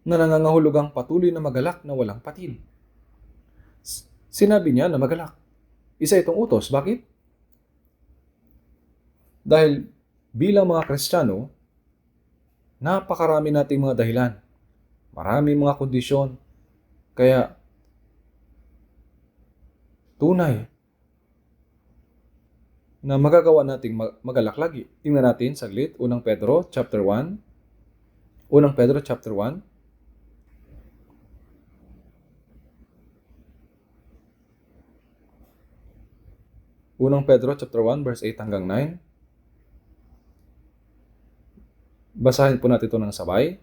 Na nangangahulugang patuloy na magalak na walang patil. Sinabi niya na magalak. Isa itong utos. Bakit? Dahil bilang mga Kristiyano, napakarami nating mga dahilan. Maraming mga kondisyon. Kaya, tunay na magagawa nating magalak lagi. Tingnan natin saglit, Unang Pedro chapter 1. Unang Pedro chapter 1. Unang Pedro chapter 1 verse 8 hanggang 9. Basahin po natin ito ng sabay.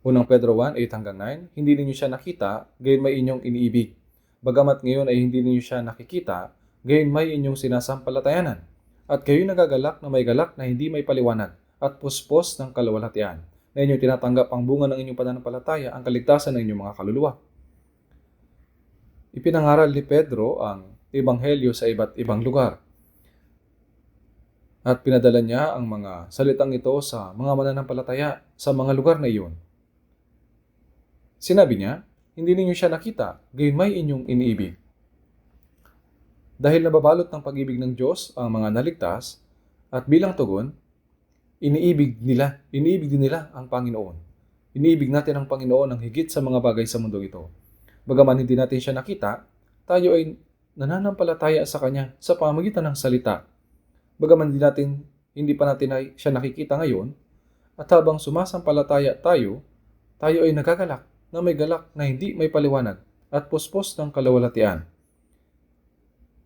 Unang Pedro 1, 8 hanggang 9. "Hindi ninyo siya nakita, gayon may inyong iniibig. Bagamat ngayon ay hindi ninyo siya nakikita, gayon may inyong sinasampalatayanan. At kayo'y nagagalak na may galak na hindi may paliwanag, at puspos ng kaluwalhatian, na inyong tinatanggap ang bunga ng inyong pananampalataya, ang kaligtasan ng inyong mga kaluluwa." Ipinangaral ni Pedro ang ebanghelyo sa iba't ibang lugar. At pinadala niya ang mga salitang ito sa mga mananampalataya sa mga lugar na iyon. Sinabi niya, "Hindi ninyo siya nakita, gayon may inyong iniibig." Dahil nababalot ng pag-ibig ng Diyos ang mga naligtas, at bilang tugon, iniibig din nila ang Panginoon. Iniibig natin ang Panginoon ng higit sa mga bagay sa mundo ito. Bagaman hindi natin siya nakita, tayo ay nananampalataya sa Kanya sa pamamagitan ng salita. Bagaman hindi pa natin siya nakikita ngayon, at habang sumasampalataya tayo ay nagagalak na may galak na hindi may paliwanag at puspos ng kaluwalhatian.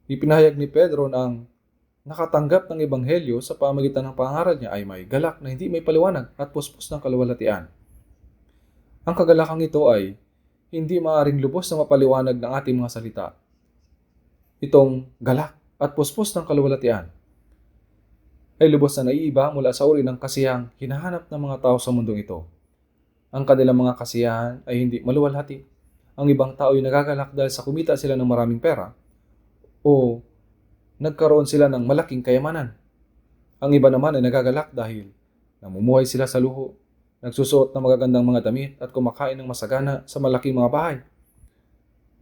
Ipinahayag ni Pedro na ang nakatanggap ng ebanghelyo sa pamamagitan ng pangaral niya ay may galak na hindi may paliwanag at puspos ng kaluwalhatian. Ang kagalakang ito ay hindi maaaring lubos na mapaliwanag ng ating mga salita. Itong galak at puspos ng kaluwalhatian ay lubos na naiiba mula sa uri ng kasiyahang hinahanap ng mga tao sa mundong ito. Ang kanilang mga kasiyahan ay hindi maluwalhati. Ang ibang tao ay nagagalak dahil sa kumita sila ng maraming pera o nagkaroon sila ng malaking kayamanan. Ang iba naman ay nagagalak dahil namumuhay sila sa luho, nagsusuot ng magagandang mga damit at kumakain ng masagana sa malaking mga bahay.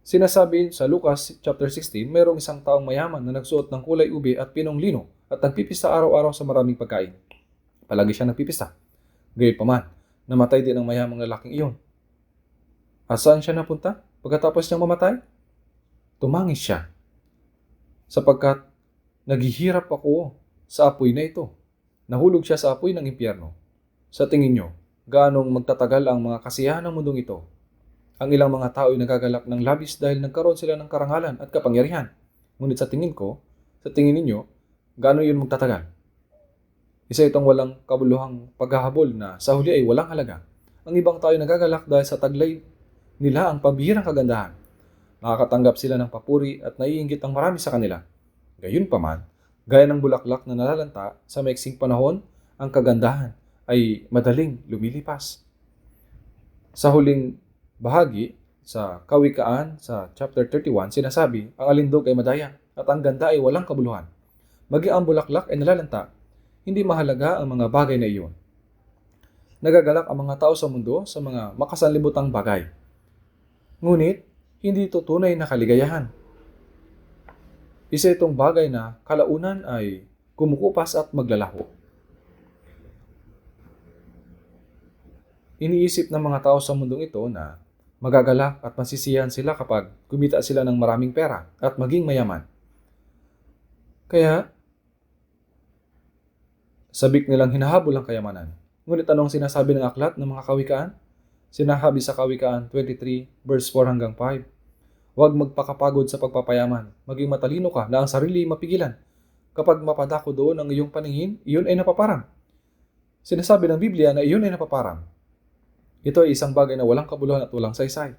Sinasabi sa Lucas chapter 16, mayroong isang taong mayaman na nagsuot ng kulay ube at pinong lino at nagpipista araw-araw sa maraming pagkain. Palagi siya nagpipista. Gayunpaman, namatay din ang mayamang lalaking iyon. At saan siya napunta pagkatapos niyang mamatay? Tumangis siya, sapagkat naghihirap ako sa apoy na ito. Nahulog siya sa apoy ng impyerno. Sa tingin niyo, gaanong magtatagal ang mga kasiyahan ng mundong ito? Ang ilang mga tao ay nagagalak ng labis dahil nagkaroon sila ng karangalan at kapangyarihan. Ngunit sa tingin ninyo, gaano yun magtatagal? Isa itong walang kabuluhang paghahabol na sa huli ay walang halaga. Ang ibang tao ay nagagalak dahil sa taglay nila ang pambihirang kagandahan. Nakakatanggap sila ng papuri at naiinggit ang marami sa kanila. Gayunpaman, gaya ng bulaklak na nalalanta sa maiksing panahon, ang kagandahan ay madaling lumilipas. Sa huling bahagi, sa Kawikaan, sa chapter 31, sinasabi, ang alindog ay madaya at ang ganda ay walang kabuluhan. Maging ang bulaklak ay nalalanta, hindi mahalaga ang mga bagay na iyon. Nagagalak ang mga tao sa mundo sa mga makasanlibutang bagay. Ngunit, hindi ito tunay na kaligayahan. Isa itong bagay na kalaunan ay kumukupas at maglalaho. Iniisip ng mga tao sa mundong ito na magagalak at masisiyahan sila kapag kumita sila ng maraming pera at maging mayaman. Kaya, sabik nilang hinahabol ang kayamanan. Ngunit anong sinasabi ng aklat ng mga kawikaan? Sinasabi sa Kawikaan 23 verse 4 hanggang 5. Huwag magpakapagod sa pagpapayaman. Maging matalino ka na ang sarili mapigilan. Kapag mapadako doon ang iyong paningin, iyon ay napaparang. Sinasabi ng Biblia na iyon ay napaparang. Ito ay isang bagay na walang kabuluhan at walang saysay.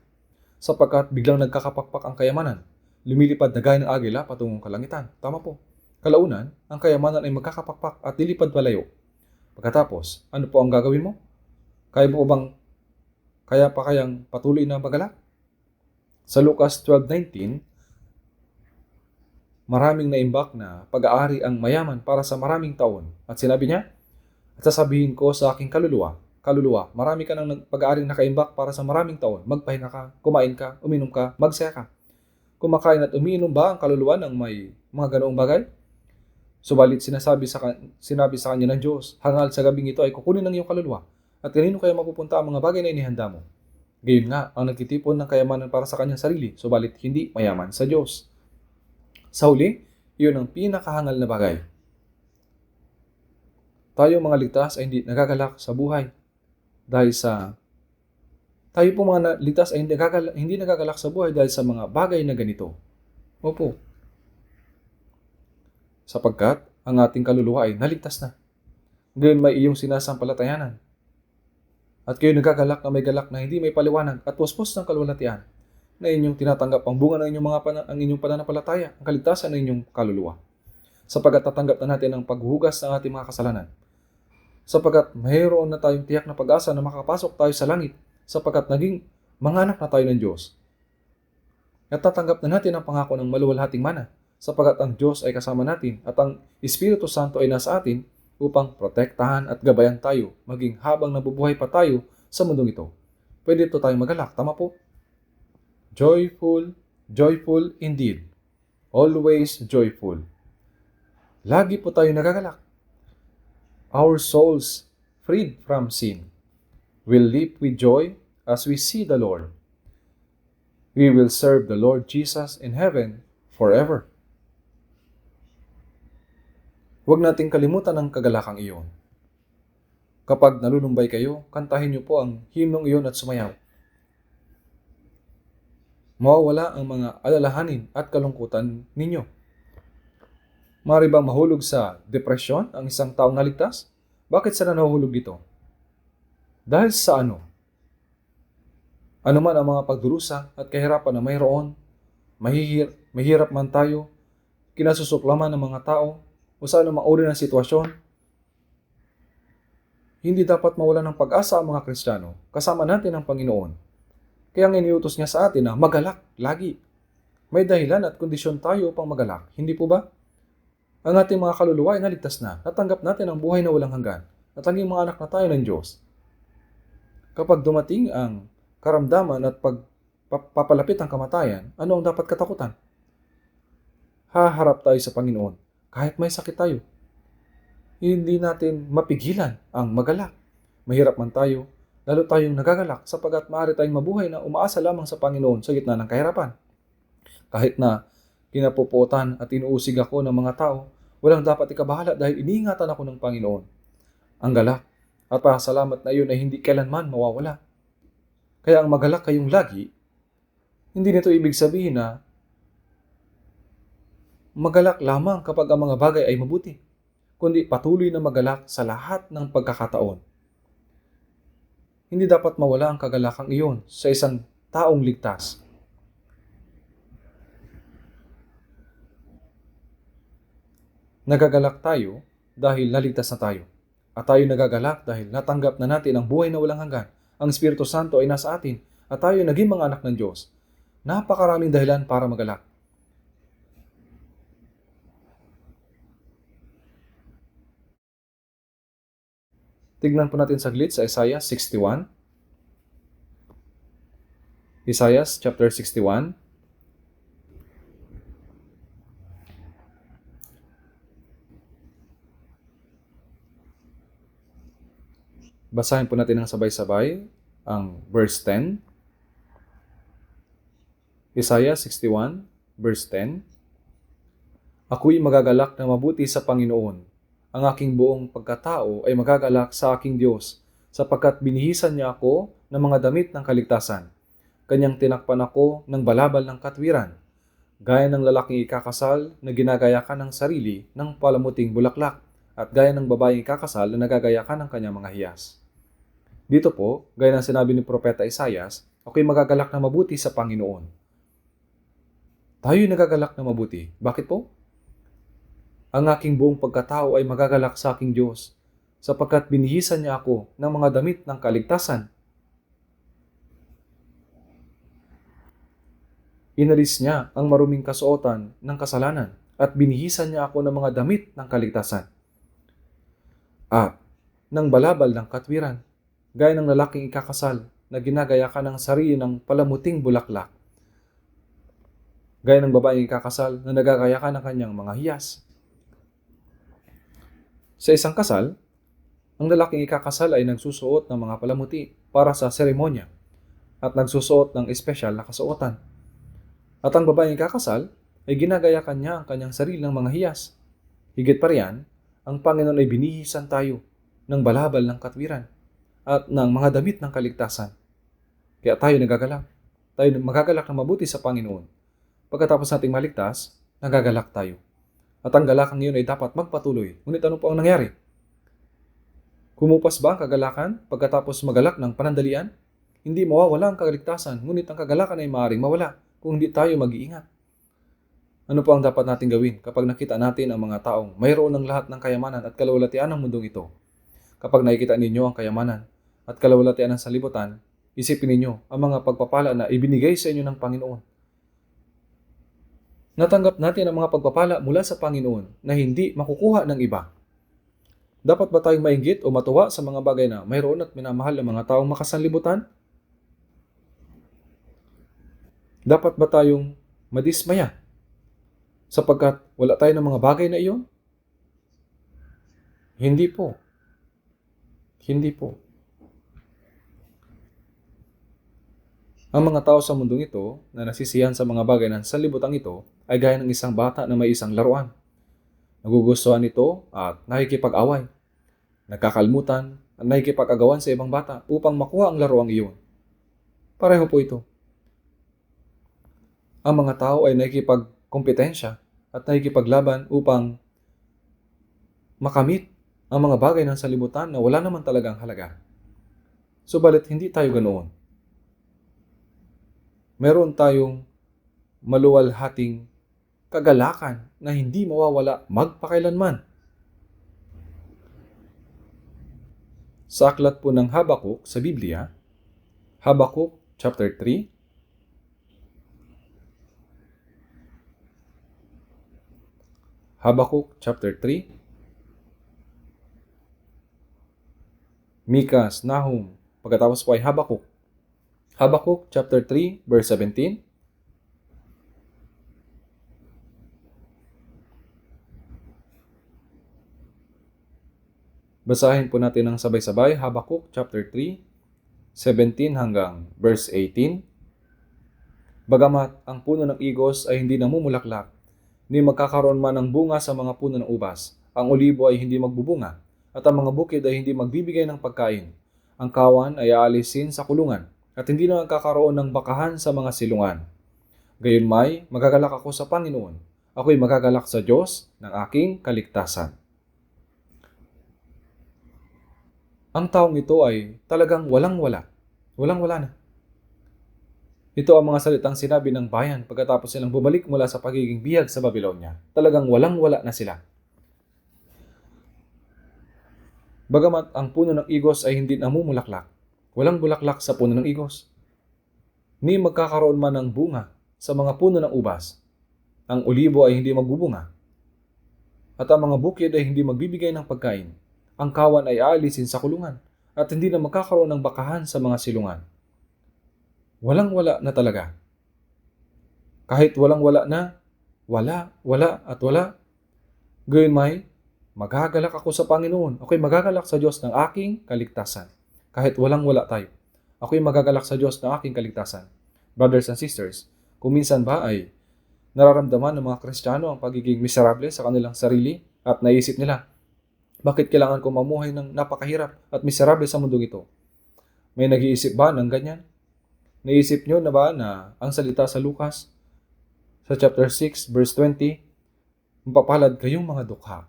Sapagkat biglang nagkakapakpak ang kayamanan. Lumilipad na gaya ng agila patungong kalangitan. Tama po. Kalaunan, ang kayamanan ay magkakapakpak at lilipad palayo. Pagkatapos, ano po ang gagawin mo? Kaya pa kayang patuloy na magalak? Sa Lucas 12:19, maraming naimbak na pag-aari ang mayaman para sa maraming taon. At sinabi niya, at sasabihin ko sa aking kaluluwa, marami ka nang pag-aaring nakaimbak para sa maraming taon. Magpahinga ka, kumain ka, uminom ka, magsaya ka. Kumakain at umiinom ba ang kaluluwa ng may mga ganoong bagay? Subalit sinabi sa kanya ng Diyos, hangal sa gabing ito ay kukunin ng iyong kaluluwa. At kanino kaya mapupunta ang mga bagay na inihanda mo? Gayon nga, ang nagtitipon ng kayamanan para sa kanyang sarili, subalit hindi mayaman sa Diyos. Sa huli, iyon ang pinakahangal na bagay. Tayo mga ligtas ay hindi nagagalak sa buhay dahil sa tayo po mga ligtas ay hindi nagagalak sa buhay dahil sa mga bagay na ganito. Opo. Sapagkat ang ating kaluluwa ay naligtas na. Ngayon may iyong sinasampalatayanan. At kayo nagagalak na may galak na hindi may paliwanag at puspos ng kaluwalhatian na inyong tinatanggap ang bunga ng ang inyong pananampalataya, ang kaligtasan ng inyong kaluluwa. Sapagkat tatanggap na natin ang paghuhugas ng ating mga kasalanan. Sapagkat mayroon na tayong tiyak na pag-asa na makapasok tayo sa langit sapagkat naging mga anak na tayo ng Diyos. At tatanggap na natin ang pangako ng maluwalhating mana sapagkat ang Diyos ay kasama natin at ang Espiritu Santo ay nasa atin upang protektahan at gabayan tayo maging habang nabubuhay pa tayo sa mundong ito. Pwede ito tayong magalak, tama po? Joyful, joyful indeed. Always joyful. Lagi po tayo nagagalak. Our souls, freed from sin, will leap with joy as we see the Lord. We will serve the Lord Jesus in heaven forever. Huwag nating kalimutan ang kagalakang iyon. Kapag nalulumbay kayo, kantahin niyo po ang himnong iyon at sumayaw. Mawawala ang mga alalahanin at kalungkutan ninyo. Maaari bang mahulog sa depresyon ang isang taong naligtas? Bakit sila nahuhulog dito? Dahil sa ano? Ano man ang mga pagdurusa at kahirapan na mayroon, mahirap man tayo, kinasusuklaman ng mga tao, o sa anumang uri ng sitwasyon, hindi dapat mawala ng pag-asa ang mga Kristiyano. Kasama natin ang Panginoon. Kaya ang iniutos niya sa atin na magalak lagi. May dahilan at kondisyon tayo upang magalak. Hindi po ba? Ang ating mga kaluluwa ay naligtas na. Natanggap natin ang buhay na walang hanggan. At naging mga anak na tayo ng Diyos. Kapag dumating ang karamdaman at papalapit ang kamatayan, ano ang dapat katakutan? Haharap tayo sa Panginoon. Kahit may sakit tayo, hindi natin mapigilan ang magalak. Mahirap man tayo, lalo tayong nagagalak sapagkat maaari tayong mabuhay na umaasa lamang sa Panginoon sa gitna ng kahirapan. Kahit na kinapuputan at inuusig ako ng mga tao, walang dapat ikabahala dahil iniingatan ako ng Panginoon. Ang galak at pasalamat na iyon ay hindi kailanman mawawala. Kaya ang magalak kayong lagi, hindi nito ibig sabihin na magalak lamang kapag ang mga bagay ay mabuti, kundi patuloy na magalak sa lahat ng pagkakataon. Hindi dapat mawala ang kagalakang iyon sa isang taong ligtas. Nagagalak tayo dahil naligtas na tayo. At tayo nagagalak dahil natanggap na natin ang buhay na walang hanggan. Ang Espiritu Santo ay nasa atin at tayo naging mga anak ng Diyos. Napakaraming dahilan para magalak. Tignan po natin saglit sa Isaiah 61. Isaiah chapter 61. Basahin po natin ng sabay-sabay ang verse 10. Isaiah 61, verse 10. Ako'y magagalak na mabuti sa Panginoon. Ang aking buong pagkatao ay magagalak sa aking Diyos, sapagkat binihisan niya ako ng mga damit ng kaligtasan. Kanyang tinakpan ako ng balabal ng katwiran, gaya ng lalaking ikakasal na ginagayakan ng sarili ng palamuting bulaklak, at gaya ng babaeng ikakasal na nagagayakan ng kanyang mga hiyas. Dito po, gaya ng sinabi ni Propeta Isaias, ako'y magagalak na mabuti sa Panginoon. Tayo'y nagagalak na mabuti. Bakit po? Ang aking buong pagkatao ay magagalak sa aking Diyos, sapagkat binihisan niya ako ng mga damit ng kaligtasan. Inalis niya ang maruming kasuotan ng kasalanan, at binihisan niya ako ng mga damit ng kaligtasan. At ng balabal ng katwiran, gaya ng lalaking ikakasal na ginagayakan ng sarili ng palamuting bulaklak, gaya ng babaeng ikakasal na nagagayakan ng kanyang mga hiyas. Sa isang kasal, ang lalaking ikakasal ay nagsusuot ng mga palamuti para sa seremonya at nagsusuot ng espesyal na kasuotan. At ang babaeng ikakasal ay ginagayakan niya ang kanyang sarili ng mga hiyas. Higit pa riyan, ang Panginoon ay binihisan tayo ng balabal ng katwiran at ng mga damit ng kaligtasan. Kaya tayo nagagalak. Tayo magagalak na mabuti sa Panginoon. Pagkatapos nating maligtas, nagagalak tayo. At ang galakang iyon ay dapat magpatuloy. Ngunit ano po ang nangyari? Kumupas ba ang kagalakan pagkatapos magalak ng panandalian? Hindi mawawala ang kaligtasan, ngunit ang kagalakan ay maaaring mawala kung hindi tayo mag-iingat. Ano po ang dapat natin gawin kapag nakita natin ang mga taong mayroon ng lahat ng kayamanan at kalawalatian ng mundong ito? Kapag nakikita ninyo ang kayamanan at kalawalatian ng sanlibutan, isipin ninyo ang mga pagpapala na ibinigay sa inyo ng Panginoon. Natanggap natin ang mga pagpapala mula sa Panginoon na hindi makukuha ng iba. Dapat ba tayong mainggit o matuwa sa mga bagay na mayroon at minamahal ng mga taong makasanlibutan? Dapat ba tayong madismaya sapagkat wala tayo ng mga bagay na iyon? Hindi po. Hindi po. Ang mga tao sa mundong ito na nasisiyahan sa mga bagay ng sanlibutan ito ay gaya ng isang bata na may isang laruan. Nagugustuhan ito at nakikipag-away. Nagkakalmutan at nakikipag-agawan sa ibang bata upang makuha ang laruang iyon. Pareho po ito. Ang mga tao ay nakikipagkompetensya at nakikipaglaban upang makamit ang mga bagay ng sanlibutan na wala naman talagang halaga. Subalit hindi tayo ganoon. Meron tayong maluwalhating kagalakan na hindi mawawala magpakailanman. Sa aklat po ng Habakuk sa Biblia, Habakuk chapter 3, Habakuk chapter 3, Mikas, Nahum, pagkatapos po ay Habakuk. Habakuk chapter 3, verse 17. Basahin po natin ng sabay-sabay, Habakuk chapter 3, 17 hanggang verse 18. Bagamat ang puno ng igos ay hindi namumulaklak, ni magkakaroon man ng bunga sa mga puno ng ubas, ang olibo ay hindi magbubunga, at ang mga bukid ay hindi magbibigay ng pagkain. Ang kawan ay aalisin sa kulungan, at hindi na magkakaroon ng bakahan sa mga silungan. Gayunmay, magagalak ako sa Panginoon. Ako'y magagalak sa Diyos ng aking kaligtasan. Ang taong ito ay talagang walang-wala. Walang-wala na. Ito ang mga salitang sinabi ng bayan pagkatapos silang bumalik mula sa pagiging bihag sa Babylonia. Talagang walang-wala na sila. Bagamat ang puno ng igos ay hindi namumulaklak, walang bulaklak sa puno ng igos. Ni magkakaroon man ng bunga sa mga puno ng ubas, ang olibo ay hindi magbubunga, at ang mga bukid ay hindi magbibigay ng pagkain. Ang kawan ay aalisin sa kulungan, at hindi na magkakaroon ng bakahan sa mga silungan. Walang-wala na talaga. Kahit walang-wala na, wala, wala at wala. Gayon may, magagalak ako sa Panginoon. Ako'y magagalak sa Diyos ng aking kaligtasan. Kahit walang-wala tayo. Ako'y magagalak sa Diyos ng aking kaligtasan. Brothers and sisters, kung minsan ba ay nararamdaman ng mga Kristiyano ang pagiging miserable sa kanilang sarili at naisip nila, bakit kailangan ko mamuhay ng napakahirap at miserable sa mundong ito? May nag-iisip ba ng ganyan? Naisip nyo na ba na ang salita sa Lucas, sa chapter 6, verse 20, mapapalad kayong mga dukha.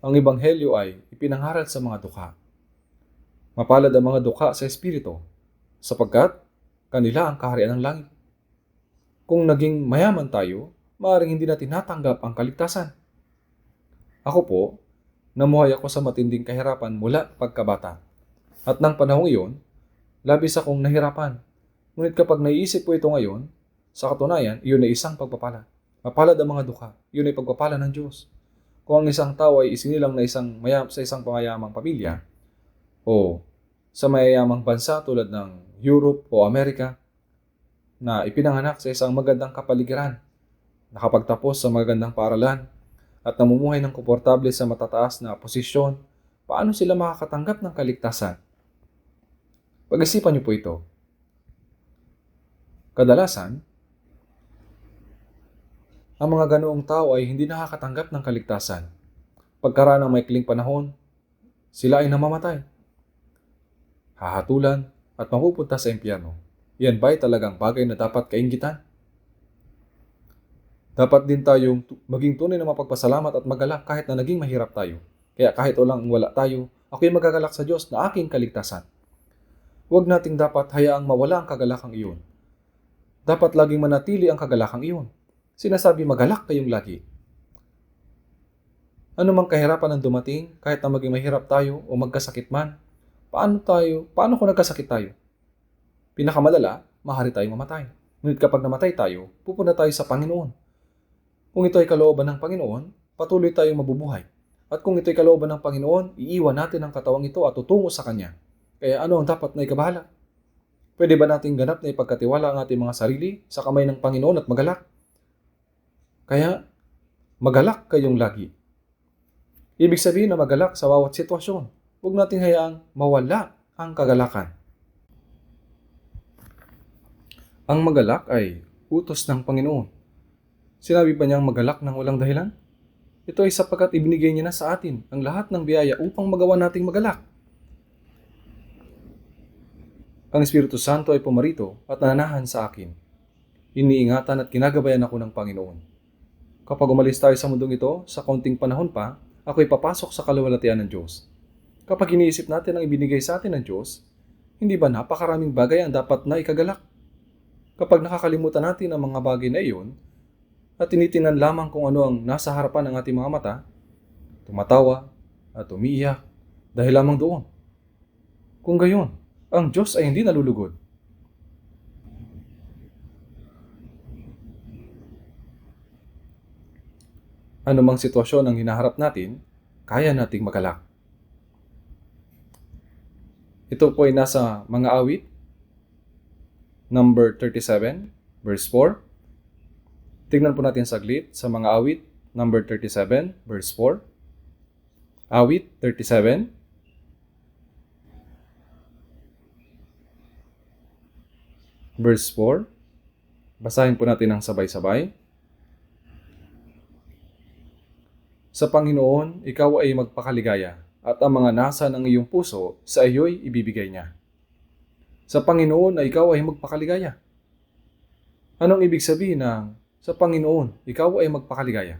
Ang ebanghelyo ay ipinangaral sa mga dukha. Mapalad ang mga dukha sa espiritu, sapagkat kanila ang kaharian ng langit. Kung naging mayaman tayo, maaaring hindi natin natanggap ang kaligtasan. Ako po, namuhay ako sa matinding kahirapan mula pagkabata. At nang panahong iyon, labis akong nahirapan. Ngunit kapag naiisip ko ito ngayon, sa katunayan, iyon ay isang pagpapala. Mapalad ang mga dukha, iyon ay pagpapala ng Diyos. Kung ang isang tao ay isinilang na sa isang pangayamang pamilya, o sa mayayamang bansa tulad ng Europe o Amerika, na ipinanganak sa isang magandang kapaligiran, nakapagtapos sa magandang paaralan, at namumuhay ng komportable sa matataas na posisyon, paano sila makakatanggap ng kaligtasan? Pag-isipan niyo po ito. Kadalasan, ang mga ganoong tao ay hindi nakakatanggap ng kaligtasan. Pagkaraan ng maikling panahon, sila ay namamatay, hahatulan at mapupunta sa impyerno. Yan ba ay talagang bagay na dapat kainggitan? Dapat din tayong maging tunay na mapagpasalamat at magalak kahit na naging mahirap tayo. Kaya kahit wala tayo, ako'y magagalak sa Diyos na aking kaligtasan. Huwag nating dapat hayaang mawala ang kagalakang iyon. Dapat laging manatili ang kagalakang iyon. Sinasabi magalak kayong lagi. Ano mang kahirapan ang dumating, kahit na maging mahirap tayo o magkasakit man, paano kung nagkasakit tayo? Pinakamadala, maaari tayong mamatay. Ngunit kapag namatay tayo, pupunta tayo sa Panginoon. Kung ito ay kalooban ng Panginoon, patuloy tayong mabubuhay. At kung ito ay kalooban ng Panginoon, iiwan natin ang katawang ito at tutungo sa Kanya. Kaya ano ang dapat na ikabahala? Pwede ba nating ganap na ipagkatiwala ang ating mga sarili sa kamay ng Panginoon at magalak? Kaya, magalak kayong lagi. Ibig sabihin na magalak sa bawat sitwasyon. Huwag nating hayaang mawala ang kagalakan. Ang magalak ay utos ng Panginoon. Sinabi pa niyang magalak ng walang dahilan? Ito ay sapagkat ibinigay niya na sa atin ang lahat ng biyaya upang magawa nating magalak. Ang Espiritu Santo ay pumarito at nananahan sa akin. Iniingatan at kinagabayan ako ng Panginoon. Kapag umalis tayo sa mundong ito, sa kaunting panahon pa, ako'y papasok sa kaluwalhatian ng Diyos. Kapag iniisip natin ang ibinigay sa atin ng Diyos, hindi ba napakaraming bagay ang dapat na ikagalak? Kapag nakakalimutan natin ang mga bagay na iyon, at tinitingnan lamang kung ano ang nasa harapan ng ating mga mata, tumatawa at umiiyak dahil lamang doon. Kung gayon, ang Diyos ay hindi nalulugod. Anumang sitwasyon ang hinaharap natin, kaya nating magalak. Ito po ay nasa mga awit, number 37, verse 4. Tignan po natin saglit sa mga awit, number 37, verse 4. Awit 37, verse 4. Basahin po natin ng sabay-sabay. Sa Panginoon, ikaw ay magpakaligaya, at ang mga nasa ng iyong puso sa iyo'y ibibigay niya. Sa Panginoon ay ikaw ay magpakaligaya. Anong ibig sabihin ng sa Panginoon, ikaw ay magpakaligaya?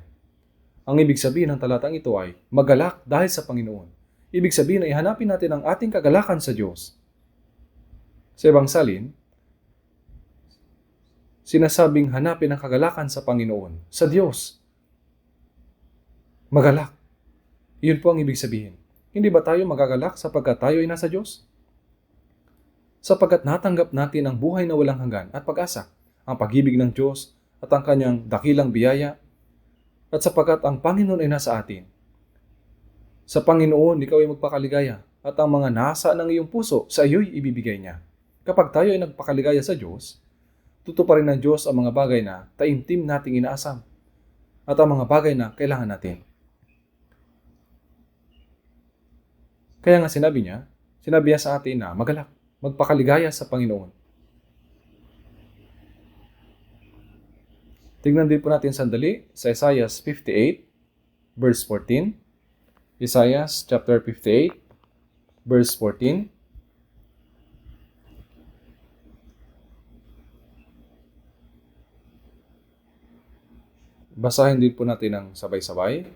Ang ibig sabihin ng talatang ito ay magalak dahil sa Panginoon. Ibig sabihin ay hanapin natin ang ating kagalakan sa Diyos. Sa ibang salin, sinasabing hanapin ang kagalakan sa Panginoon, sa Diyos. Magalak. Iyon po ang ibig sabihin. Hindi ba tayo magagalak sapagkat tayo ay nasa Diyos? Sapagkat natanggap natin ang buhay na walang hanggan at pag-asa, ang pag-ibig ng Diyos at ang kanyang dakilang biyaya, at sapagkat ang Panginoon ay nasa atin. Sa Panginoon, ikaw ay magpakaligaya, at ang mga nasa ng iyong puso sa iyo'y ibibigay niya. Kapag tayo ay nagpakaligaya sa Diyos, tutuparin ng Diyos ang mga bagay na taimtim nating inaasam at ang mga bagay na kailangan natin. Kaya nga sinabi niya sa atin na magalak, magpakaligaya sa Panginoon. Tingnan din po natin sandali sa Isaiah 58, verse 14. Isaiah chapter 58, verse 14. Basahin din po natin ng sabay-sabay.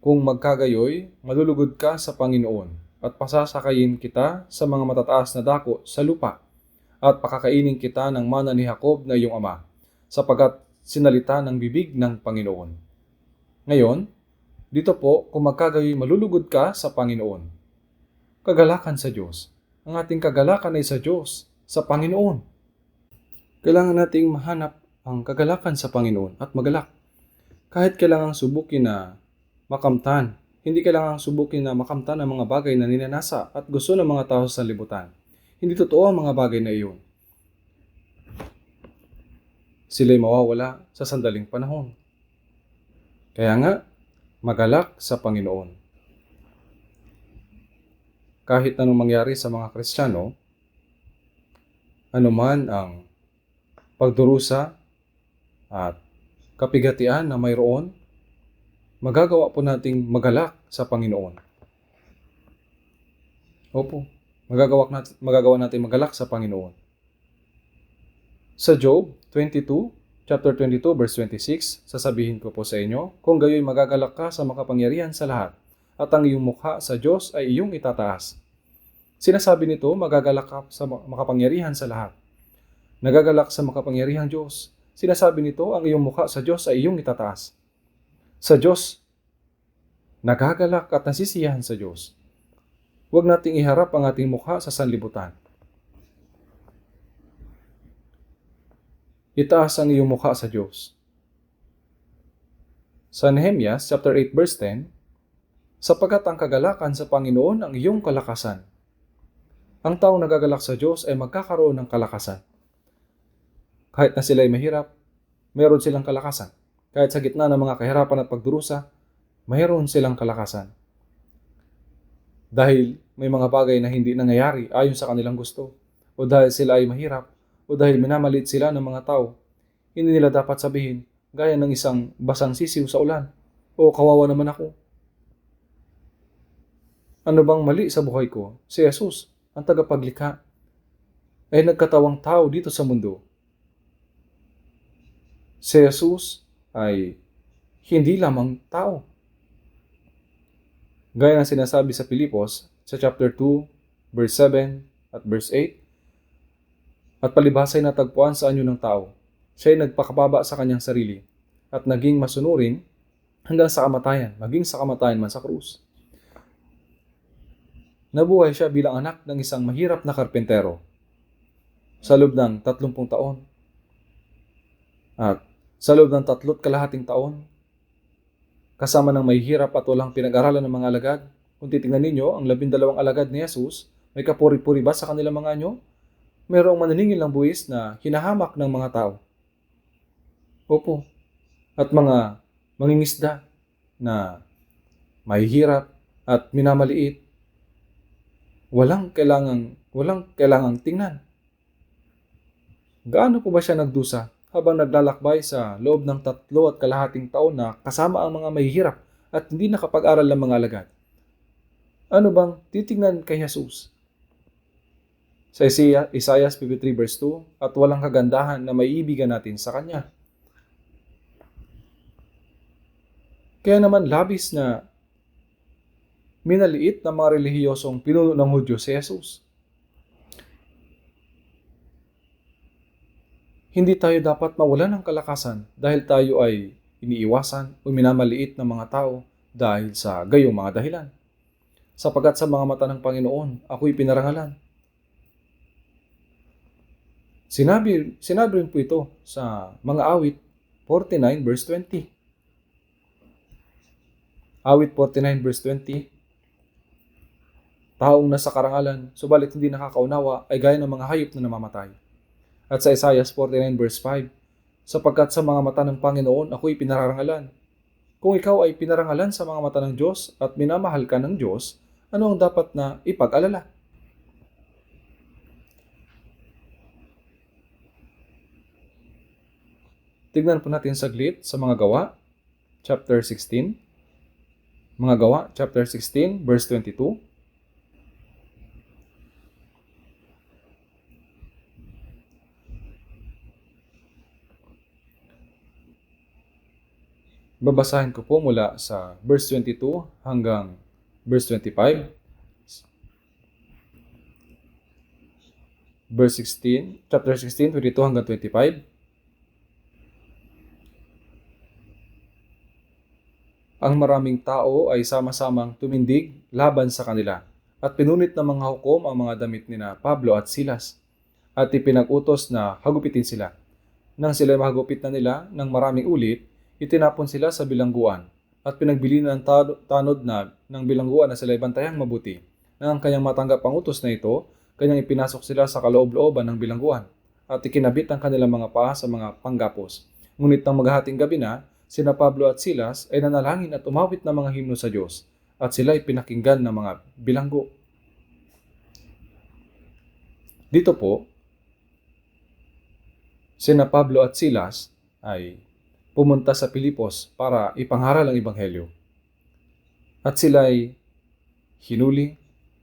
Kung magkagayoy, malulugod ka sa Panginoon at pasasakayin kita sa mga matataas na dako sa lupa at pakakainin kita ng mana ni Jacob na iyong ama, sapagkat sinalita ng bibig ng Panginoon. Ngayon, dito po, kung magkagayoy, malulugod ka sa Panginoon. Kagalakan sa Diyos. Ang ating kagalakan ay sa Diyos, sa Panginoon. Kailangan nating mahanap ang kagalakan sa Panginoon at magalak. Kahit kailangang subukin na makamtan, hindi kailangang subukin na makamtan ang mga bagay na ninanasa at gusto ng mga tao sa libutan. Hindi totoo ang mga bagay na iyon. Sila'y mawawala sa sandaling panahon. Kaya nga, magalak sa Panginoon. Kahit anong mangyari sa mga Kristiyano, anuman ang pagdurusa at kapigatian na mayroon, magagawa po nating magalak sa Panginoon. Opo, magagawa natin magalak sa Panginoon. Sa Job 22, chapter 22, verse 26, sasabihin ko po sa inyo, kung gayoy magagalak ka sa makapangyarihan sa lahat, at ang iyong mukha sa Diyos ay iyong itataas. Sinasabi nito, magagalak ka sa makapangyarihan sa lahat. Nagagalak sa makapangyarihang Diyos. Sinasabi nito, ang iyong mukha sa Diyos ay iyong itataas. Sa Diyos, nagagalak at nasisiyahan sa Diyos. Huwag nating iharap ang ating mukha sa sanlibutan. Itaas ang iyong mukha sa Diyos. Sa Nehemiah chapter 8 verse 10, sapagkat ang kagalakan sa Panginoon ang iyong kalakasan. Ang taong nagagalak sa Diyos ay magkakaroon ng kalakasan. Kahit na sila ay mahirap, mayroon silang kalakasan. Kahit sa gitna ng mga kahirapan at pagdurusa, mayroon silang kalakasan. Dahil may mga bagay na hindi nangyayari ayon sa kanilang gusto, o dahil sila ay mahirap, o dahil minamalit sila ng mga tao, hindi nila dapat sabihin, gaya ng isang basang sisiw sa ulan, o kawawa naman ako. Ano bang mali sa buhay ko? Si Jesus, ang tagapaglikha, ay nagkatawang tao dito sa mundo. Si Jesus ay hindi lamang tao. Gaya ng sinasabi sa Pilipos, sa chapter 2, verse 7 at verse 8, at palibhasa'y natagpuan sa anyo ng tao, siya'y nagpakababa sa kanyang sarili, at naging masunurin hanggang sa kamatayan, maging sa kamatayan man sa krus. Nabuhay siya bilang anak ng isang mahirap na karpentero sa loob ng 30 taon. At sa loob ng 3.5 taon, kasama ng mahihirap at walang pinag-aralan ng mga alagad. Kung titingnan ninyo, ang 12 alagad ni Jesus, may kapuri-puri ba sa kanilang mga anyo? Mayroong mananingil ng buwis na hinahamak ng mga tao. Opo. At mga mangingisda na mahihirap at minamaliit. Walang kailangang tingnan. Gaano po ba siya nagdusa habang naglalakbay sa loob ng 3.5 taon na kasama ang mga mahihirap at hindi nakapag-aral ng mga alagad? Ano bang titingnan kay Jesus? Sa Isaiah 53 verse 2, at walang kagandahan na maiibigan natin sa Kanya. Kaya naman labis na minaliit ng mga relihiyosong pinuno ng Hudyo si Jesus. Hindi tayo dapat mawalan ng kalakasan dahil tayo ay iniiwasan o minamaliit ng mga tao dahil sa gayong mga dahilan. Sapagkat sa mga mata ng Panginoon, ako'y pinarangalan. Sinabi rin po ito sa mga awit 49 verse 20. Awit 49 verse 20. taong nasa karangalan, subalit hindi nakakaunawa, ay gaya ng mga hayop na namamatay. At sa Isaiah 49 verse 5, sapagkat sa mga mata ng Panginoon ako'y pinararangalan. Kung ikaw ay pinarangalan sa mga mata ng Diyos at minamahal ka ng Diyos, ano ang dapat na ipag-alala? Tignan po natin saglit sa mga gawa, chapter 16. Mga gawa, chapter 16, verse 22. Babasahin ko po mula sa verse 22 hanggang verse 25. Verse 16, chapter 16, 22 hanggang 25. Ang maraming tao ay sama-samang tumindig laban sa kanila at pinunit ng mga hukom ang mga damit ni na Pablo at Silas at ipinag-utos na hagupitin sila. Nang sila mahagupit na nila ng maraming ulit, itinapon sila sa bilangguan at pinagbili ng tanod na ng bilangguan na sila bantayang mabuti. Nang kanyang matanggap ang utos na ito, kanyang ipinasok sila sa kaloob-looban ng bilangguan at ikinabit ang kanilang mga paa sa mga panggapos. Ngunit nang maghahating gabi na, sina Pablo at Silas ay nanalangin at umawit ng mga himno sa Diyos at sila ay pinakinggan ng mga bilanggo. Dito po, sina Pablo at Silas ay pumunta sa Pilipos para ipangharal ang Ebanghelyo. At sila ay hinuli,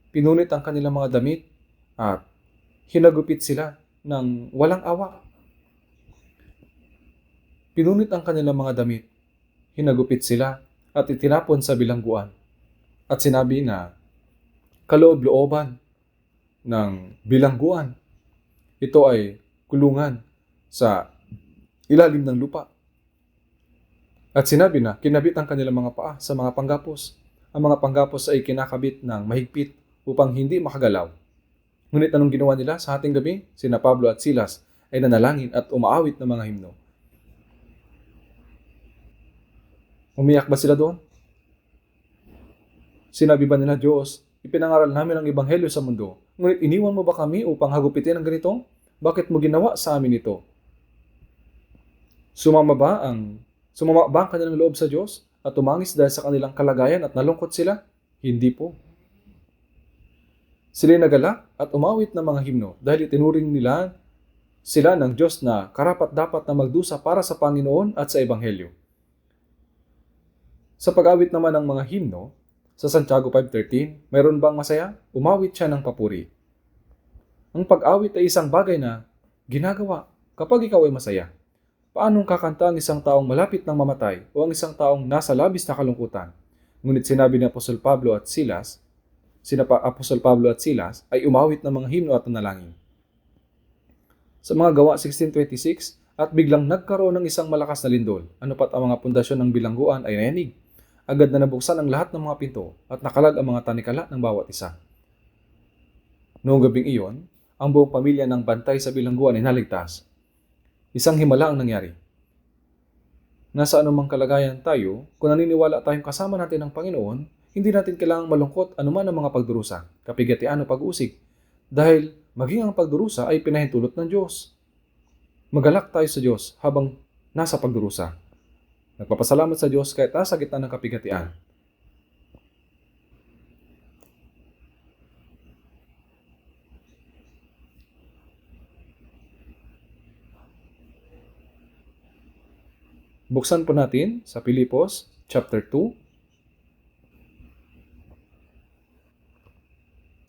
pinunit ang kanilang mga damit at hinagupit sila ng walang awa. Pinunit ang kanilang mga damit, hinagupit sila at itinapon sa bilangguan. At sinabi na kaloob-looban ng bilangguan. Ito ay kulungan sa ilalim ng lupa. At sinabi na kinabit ang kanilang mga paa sa mga panggapos. Ang mga panggapos ay kinakabit ng mahigpit upang hindi makagalaw. Ngunit anong ginawa nila sa hating gabi? Sina Pablo at Silas ay nanalangin at umaawit ng mga himno. Umiyak ba sila doon? Sinabi ba nila, Diyos, ipinangaral namin ang Ebanghelyo sa mundo, ngunit iniwan mo ba kami upang hagupitin ang ganito? Bakit mo ginawa sa amin ito? Sumama ba ang kanilang loob sa Diyos at tumangis dahil sa kanilang kalagayan at nalungkot sila? Hindi po. Sila nagalak at umawit ng mga himno dahil itinuring nila sila ng Diyos na karapat-dapat na magdusa para sa Panginoon at sa Ebanghelyo. Sa pag-awit naman ng mga himno, sa Santiago 5.13, mayroon bang masaya? Umawit siya ng papuri. Ang pag-awit ay isang bagay na ginagawa kapag ikaw ay masaya. Paanong kakanta ang isang taong malapit ng mamatay o ang isang taong nasa labis na kalungkutan? Ngunit sinabi ni Apostol Pablo at Silas ay umawit ng mga himno at nanalangin. Sa mga gawa 16:26, at biglang nagkaroon ng isang malakas na lindol. Ano pat ang mga pundasyon ng bilangguan ay nayanig. Agad na nabuksan ang lahat ng mga pinto at nakalag ang mga tanikala ng bawat isa. Noong gabing iyon, ang buong pamilya ng bantay sa bilangguan ay naligtas. Isang himala ang nangyari. Nasa anumang kalagayan tayo, kung naniniwala tayong kasama natin ng Panginoon, hindi natin kailangang malungkot anuman ang mga pagdurusa, kapigatian o pag-usig, dahil maging ang pagdurusa ay pinahintulot ng Diyos. Magalak tayo sa Diyos habang nasa pagdurusa. Nagpapasalamat sa Diyos kahit nasa gitna ng kapigatian. Buksan po natin sa Pilipos chapter 2.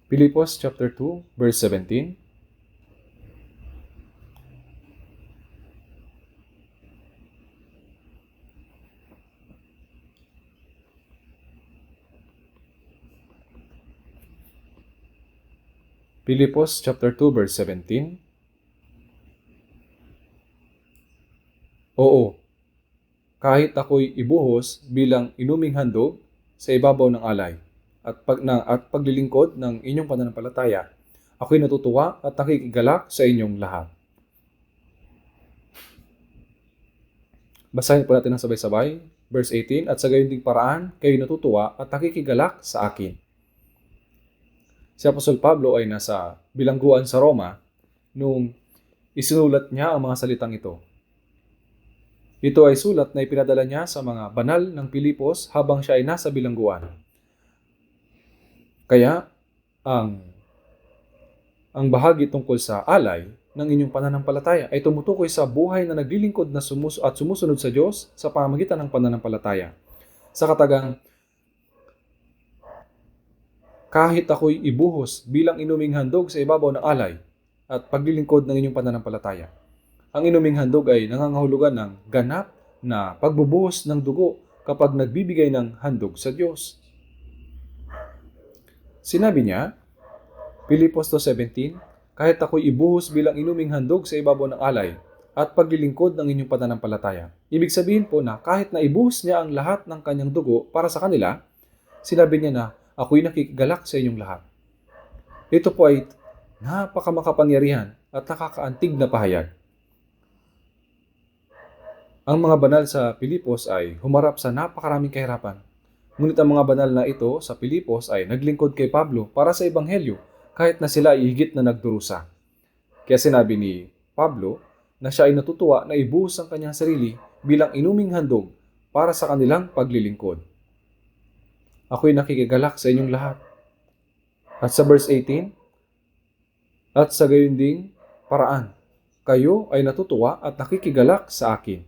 Pilipos chapter 2 verse 17. Pilipos chapter 2 verse 17. Oo, kahit ako'y ibuhos bilang inuming handog sa ibabaw ng alay at paglilingkod ng inyong pananampalataya, ako'y natutuwa at nakikigalak sa inyong lahat. Basahin po natin ng sabay-sabay, verse 18, at sa gayon ding paraan, kayo natutuwa at nakikigalak sa akin. Si Apostol Pablo ay nasa bilangguan sa Roma noong isinulat niya ang mga salitang ito. Ito ay sulat na ipinadala niya sa mga banal ng Pilipos habang siya ay nasa bilangguan. Kaya, ang bahagi tungkol sa alay ng inyong pananampalataya ay tumutukoy sa buhay na naglilingkod na sumusunod sa Diyos sa pamamagitan ng pananampalataya. Sa katagang, kahit ako'y ibuhos bilang inuming handog sa ibabaw ng alay at paglilingkod ng inyong pananampalataya. Ang inuming handog ay nangangahulugan ng ganap na pagbubuhos ng dugo kapag nagbibigay ng handog sa Diyos. Sinabi niya, Pilipos 2:17, kahit ako'y ibuhos bilang inuming handog sa ibabaw ng alay at paglilingkod ng inyong pananampalataya. Ibig sabihin po na kahit na ibuhos niya ang lahat ng kanyang dugo para sa kanila, sinabi niya na ako'y nakikigalak sa inyong lahat. Ito po ay napakamakapangyarihan at nakakaantig na pahayag. Ang mga banal sa Pilipos ay humarap sa napakaraming kahirapan. Ngunit ang mga banal na ito sa Pilipos ay naglingkod kay Pablo para sa Ebanghelyo kahit na sila ay higit na nagdurusa. Kaya sinabi ni Pablo na siya ay natutuwa na ibuhos ang kanyang sarili bilang inuming handog para sa kanilang paglilingkod. Ako'y nakikigalak sa inyong lahat. At sa verse 18, at sa gayon ding paraan, kayo ay natutuwa at nakikigalak sa akin.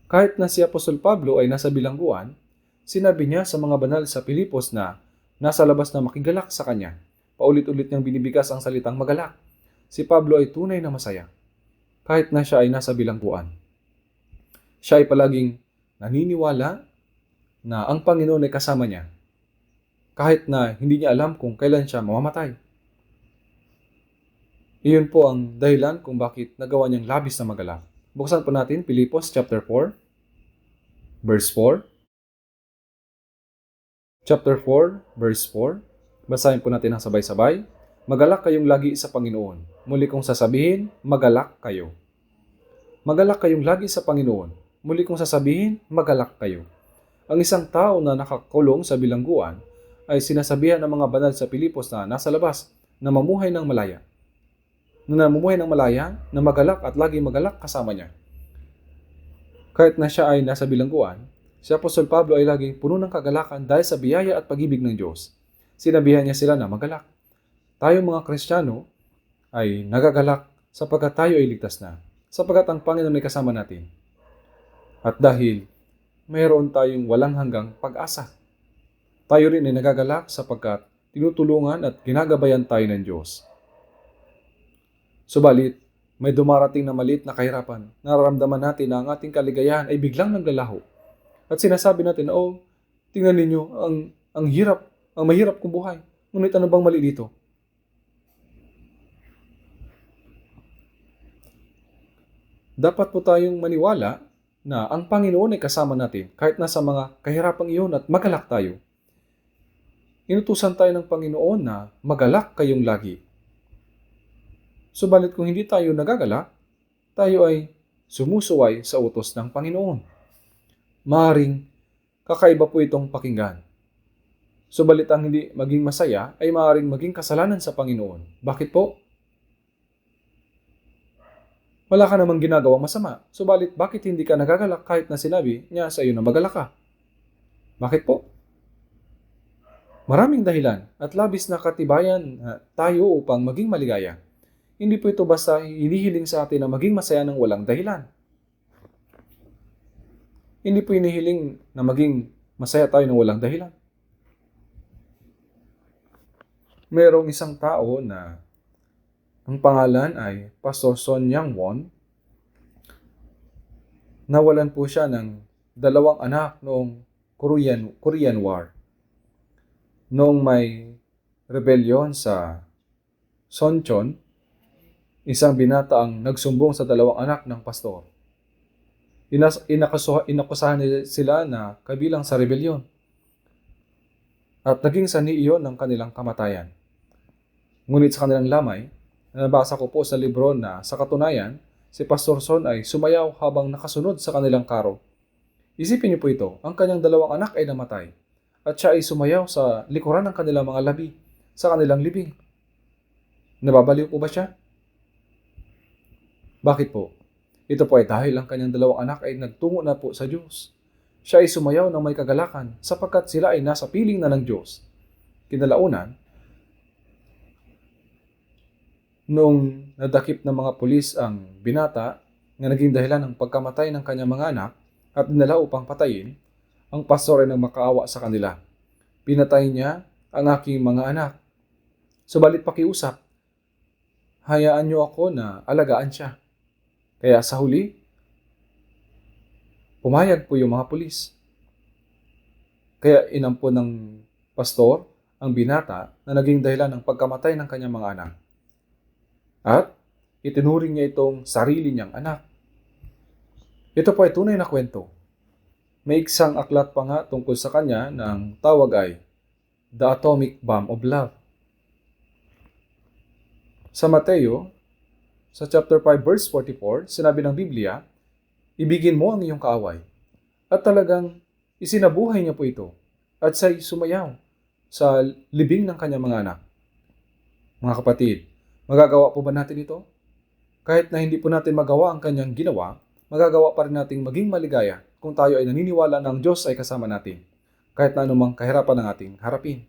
Kahit na si Apostol Pablo ay nasa bilangguan, sinabi niya sa mga banal sa Pilipos na nasa labas na makigalak sa kanya. Paulit-ulit niyang binibigas ang salitang magalak. Si Pablo ay tunay na masaya, kahit na siya ay nasa bilangguan. Siya ay palaging naniniwala na ang Panginoon ay kasama niya, kahit na hindi niya alam kung kailan siya mamamatay. Iyon po ang dahilan kung bakit nagawa niyang labis na magalak. Buksan po natin Pilipos chapter 4, verse 4. Chapter 4, verse 4. Basahin po natin ang sabay-sabay. Magalak kayong lagi sa Panginoon. Muli kong sasabihin, magalak kayo. Magalak kayong lagi sa Panginoon. Muli kong sasabihin, magalak kayo. Ang isang tao na nakakulong sa bilangguan ay sinasabihan ng mga banal sa Pilipos na nasa labas na mamuhay ng malaya. Na magalak at lagi magalak kasama niya. Kahit na siya ay nasa bilangguan, si Apostol Pablo ay laging puno ng kagalakan dahil sa biyaya at pag-ibig ng Diyos. Sinabihan niya sila na magalak. Tayo mga Kristiyano ay nagagalak sapagkat tayo ay ligtas na, sapagkat ang Panginoon ay kasama natin. At dahil mayroon tayong walang hanggang pag-asa, tayo rin ay nagagalak sapagkat tinutulungan at ginagabayan tayo ng Diyos. Subalit, may dumarating na maliit na kahirapan. Nararamdaman natin na ang ating kaligayahan ay biglang naglalaho. At sinasabi natin na, tingnan ninyo, ang mahirap kong buhay. Ngunit ano bang mali dito? Dapat po tayong maniwala na ang Panginoon ay kasama natin kahit nasa mga kahirapang iyon at magalak tayo. Inutusan tayo ng Panginoon na magalak kayong lagi. Subalit kung hindi tayo nagagalak, tayo ay sumusuway sa utos ng Panginoon. Maaring kakaiba po itong pakinggan. Subalit ang hindi maging masaya ay maaring maging kasalanan sa Panginoon. Bakit po? Wala ka namang ginagawang masama. Subalit bakit hindi ka nagagalak kahit na sinabi niya sa iyo na magalak ka? Bakit po? Maraming dahilan at labis na katibayan tayo upang maging maligaya. Hindi po ito basta hinihiling sa atin na maging masaya ng walang dahilan. Hindi po hinihiling na maging masaya tayo ng walang dahilan. Merong isang tao na ang pangalan ay Pastor Son Young Won. Nawalan po siya ng 2 anak noong Korean War. Noong may rebellion sa Sonchon, isang binata ang nagsumbong sa 2 anak ng pastor. Inakusahan sila na kabilang sa rebellion. At naging sanhi iyon ng kanilang kamatayan. Ngunit sa kanilang lamay, nabasa ko po sa libro na sa katunayan, si Pastor Son ay sumayaw habang nakasunod sa kanilang karo. Isipin niyo po ito, ang kanyang 2 anak ay namatay at siya ay sumayaw sa likuran ng kanilang mga labi sa kanilang libing. Nababaliw po ba siya? Bakit po? Ito po ay dahil ang kanyang dalawang anak ay nagtungo na po sa Diyos. Siya ay sumayaw ng may kagalakan sapagkat sila ay nasa piling na ng Diyos. Kinalaunan, nung nadakip ng mga pulis ang binata na naging dahilan ng pagkamatay ng kanyang mga anak at dinala upang patayin, ang pastor ay nagmakaawa sa kanila. Pinatay niya ang aking mga anak. Subalit pakiusap, hayaan niyo ako na alagaan siya. Kaya sa huli, pumayag po yung mga pulis. Kaya inampun ng pastor ang binata na naging dahilan ng pagkamatay ng kanyang mga anak. At itinuring niya itong sarili niyang anak. Ito po ay tunay na kwento. May isang aklat pa nga tungkol sa kanya na ang tawag ay The Atomic Bomb of Love. Sa Mateo, sa chapter 5 verse 44, sinabi ng Biblia, ibigin mo ang iyong kaaway. At talagang isinabuhay niya po ito at siya'y sumayaw sa libing ng kanyang mga anak. Mga kapatid, magagawa po ba natin ito? Kahit na hindi po natin magawa ang kanyang ginawa, magagawa pa rin nating maging maligaya kung tayo ay naniniwala na ang Diyos ay kasama natin, kahit na anumang kahirapan ng ating harapin.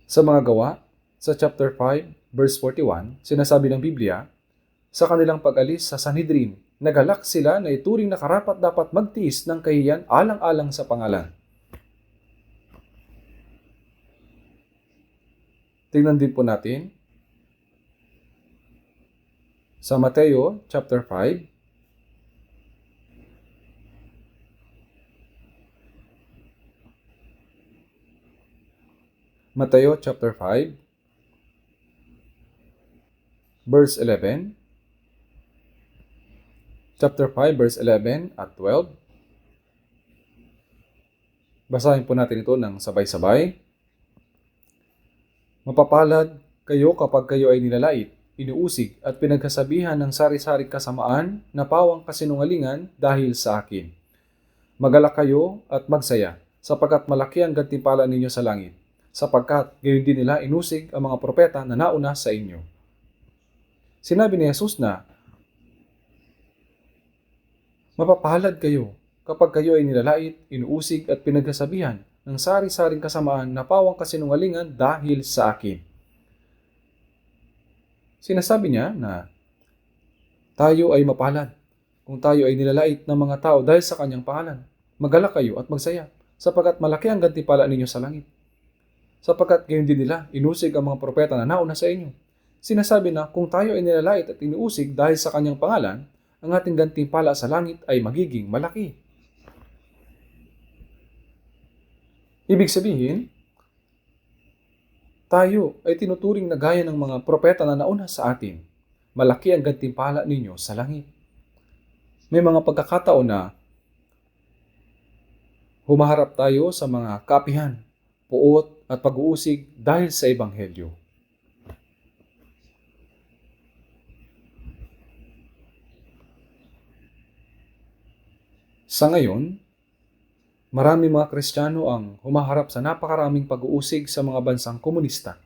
Sa mga gawa, sa chapter 5, verse 41, sinasabi ng Biblia, sa kanilang pag-alis sa Sanhedrin, nagalak sila na ituring na karapat dapat magtiis ng kahiyan alang-alang sa pangalan. Tingnan din po natin sa Mateo chapter 5, Mateo chapter 5, verse 11, chapter 5, verse 11 at 12. Basahin po natin ito ng sabay-sabay. Mapapalad kayo kapag kayo ay nilalait, inuusig at pinagkasabihan ng sari-saring kasamaan na pawang kasinungalingan dahil sa akin. Magalak kayo at magsaya, sapagkat malaki ang gantimpala ninyo sa langit, sapagkat gayon din nila inusig ang mga propeta na nauna sa inyo. Sinabi ni Jesus na, mapapalad kayo kapag kayo ay nilalait, inuusig at pinagkasabihan ng sari-saring kasamaan na pawang kasinungalingan dahil sa akin. Sinasabi niya na tayo ay mapalad kung tayo ay nilalait ng mga tao dahil sa kanyang pangalan. Magalak kayo at magsaya, sapagkat malaki ang gantimpala ninyo sa langit. Sapagkat gayon din nila inusig ang mga propeta na nauna sa inyo. Sinasabi na kung tayo ay nilalait at inuusig dahil sa kanyang pangalan, ang ating gantimpala sa langit ay magiging malaki. Ibig sabihin, tayo ay tinuturing na gaya ng mga propeta na nauna sa atin. Malaki ang gantimpala ninyo sa langit. May mga pagkakataon na humaharap tayo sa mga kaapihan, puot at pag-uusig dahil sa Ebanghelyo. Sa ngayon, marami mga Kristiyano ang humaharap sa napakaraming pag-uusig sa mga bansang komunista.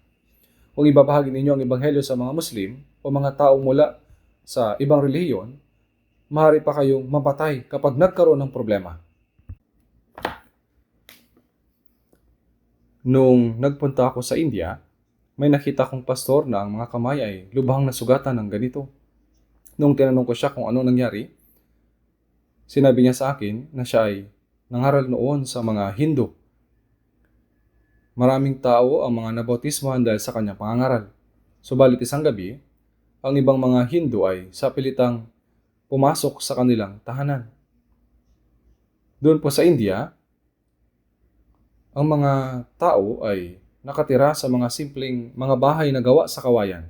Kung ibabahagi ninyo ang Ebanghelyo sa mga Muslim o mga tao mula sa ibang relihiyon, maaari pa kayong mapatay kapag nagkaroon ng problema. Nung nagpunta ako sa India, may nakita kong pastor na ang mga kamay ay lubhang nasugatan ng ganito. Nung tinanong ko siya kung ano nangyari, sinabi niya sa akin na siya ay nangaral noon sa mga Hindu. Maraming tao ang mga nabautismohan dahil sa kanyang pangangaral. Subalit isang gabi, ang ibang mga Hindu ay sa pilitang pumasok sa kanilang tahanan. Doon po sa India, ang mga tao ay nakatira sa mga simpleng mga bahay na gawa sa kawayan.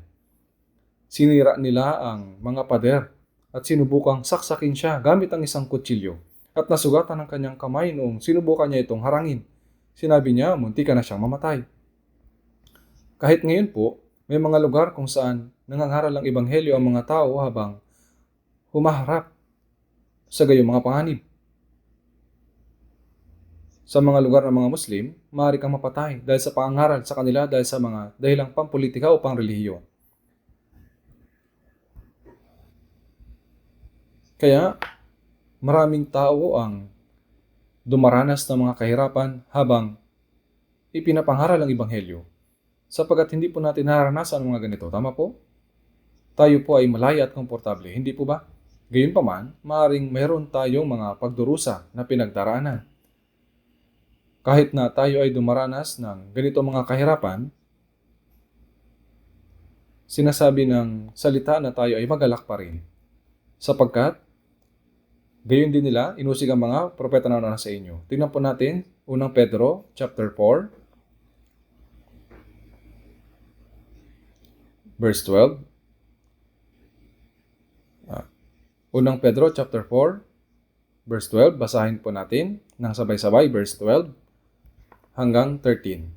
Sinira nila ang mga pader at sinubukang saksakin siya gamit ang isang kutsilyo at nasugatan ang kanyang kamay noong sinubukan niya itong harangin. Sinabi niya, munti ka na siyang mamatay. Kahit ngayon po, may mga lugar kung saan nangangaral ang Ebanghelyo ang mga tao habang humaharap sa gayong mga panganib. Sa mga lugar ng mga Muslim, maaari kang mapatay dahil sa pangangaral sa kanila dahil sa mga dahilang pampolitika o pangrelihiyon. Kaya maraming tao ang dumaranas ng mga kahirapan habang ipinapangaral ang Ebanghelyo. Sapagkat hindi po natin nararanasan ang mga ganito. Tama po? Tayo po ay malaya at komportable. Hindi po ba? Gayunpaman, maaaring mayroon tayong mga pagdurusa na pinagdaraanan. Kahit na tayo ay dumaranas ng ganito mga kahirapan, sinasabi ng salita na tayo ay magalak pa rin. Sapagkat, gayon din nila, inusig ang mga propeta na sa inyo. Tingnan po natin, unang Pedro, chapter 4, verse 12. Unang Pedro, chapter 4, verse 12. Basahin po natin ng sabay-sabay, verse 12 hanggang 13.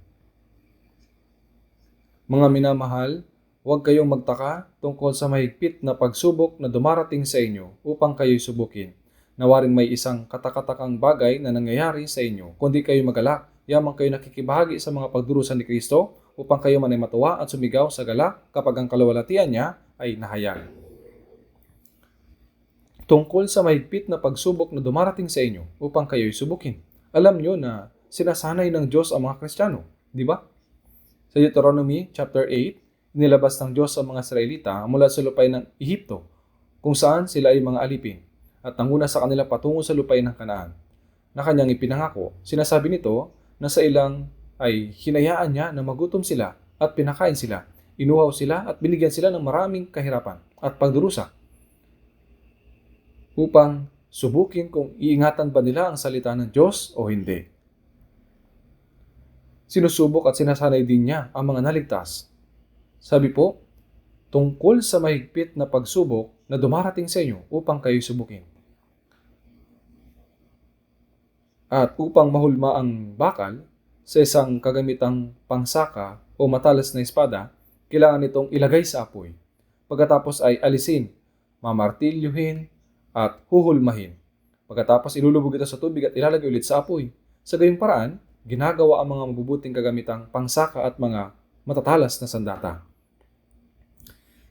Mga minamahal, huwag kayong magtaka tungkol sa mahigpit na pagsubok na dumarating sa inyo upang kayo'y subukin. Nawaring may isang katakatakang bagay na nangyayari sa inyo, kundi kayo magalak, yamang kayo nakikibahagi sa mga pagdurusan ni Kristo upang kayo man ay matuwa at sumigaw sa galak kapag ang kaluwalhatian niya ay nahayag. Tungkol sa mahigpit na pagsubok na dumarating sa inyo upang kayo'y subukin. Alam nyo na sinasanay ng Diyos ang mga Kristiyano, di ba? Sa Deuteronomy chapter 8, nilabas ng Diyos ang mga Israelita mula sa lupain ng Ehipto, kung saan sila ay mga alipin, at nanguna sa kanila patungo sa lupain ng Kanaan, na kanyang ipinangako. Sinasabi nito na sa ilang ay hinayaan niya na magutom sila at pinakain sila, inuhaw sila at binigyan sila ng maraming kahirapan at pagdurusa, upang subukin kung iingatan ba nila ang salita ng Diyos o hindi. Sinusubok at sinasanay din niya ang mga naligtas. Sabi po, tungkol sa mahigpit na pagsubok na dumarating sa inyo upang kayo subukin. At upang mahulma ang bakal sa isang kagamitang pangsaka o matalas na espada, kailangan itong ilagay sa apoy. Pagkatapos ay alisin, mamartilyuhin, at huhulmahin. Pagkatapos ilulubog ito sa tubig at ilalagay ulit sa apoy. Sa gayong paraan, ginagawa ang mga mabubuting kagamitang pangsaka at mga matatalas na sandata.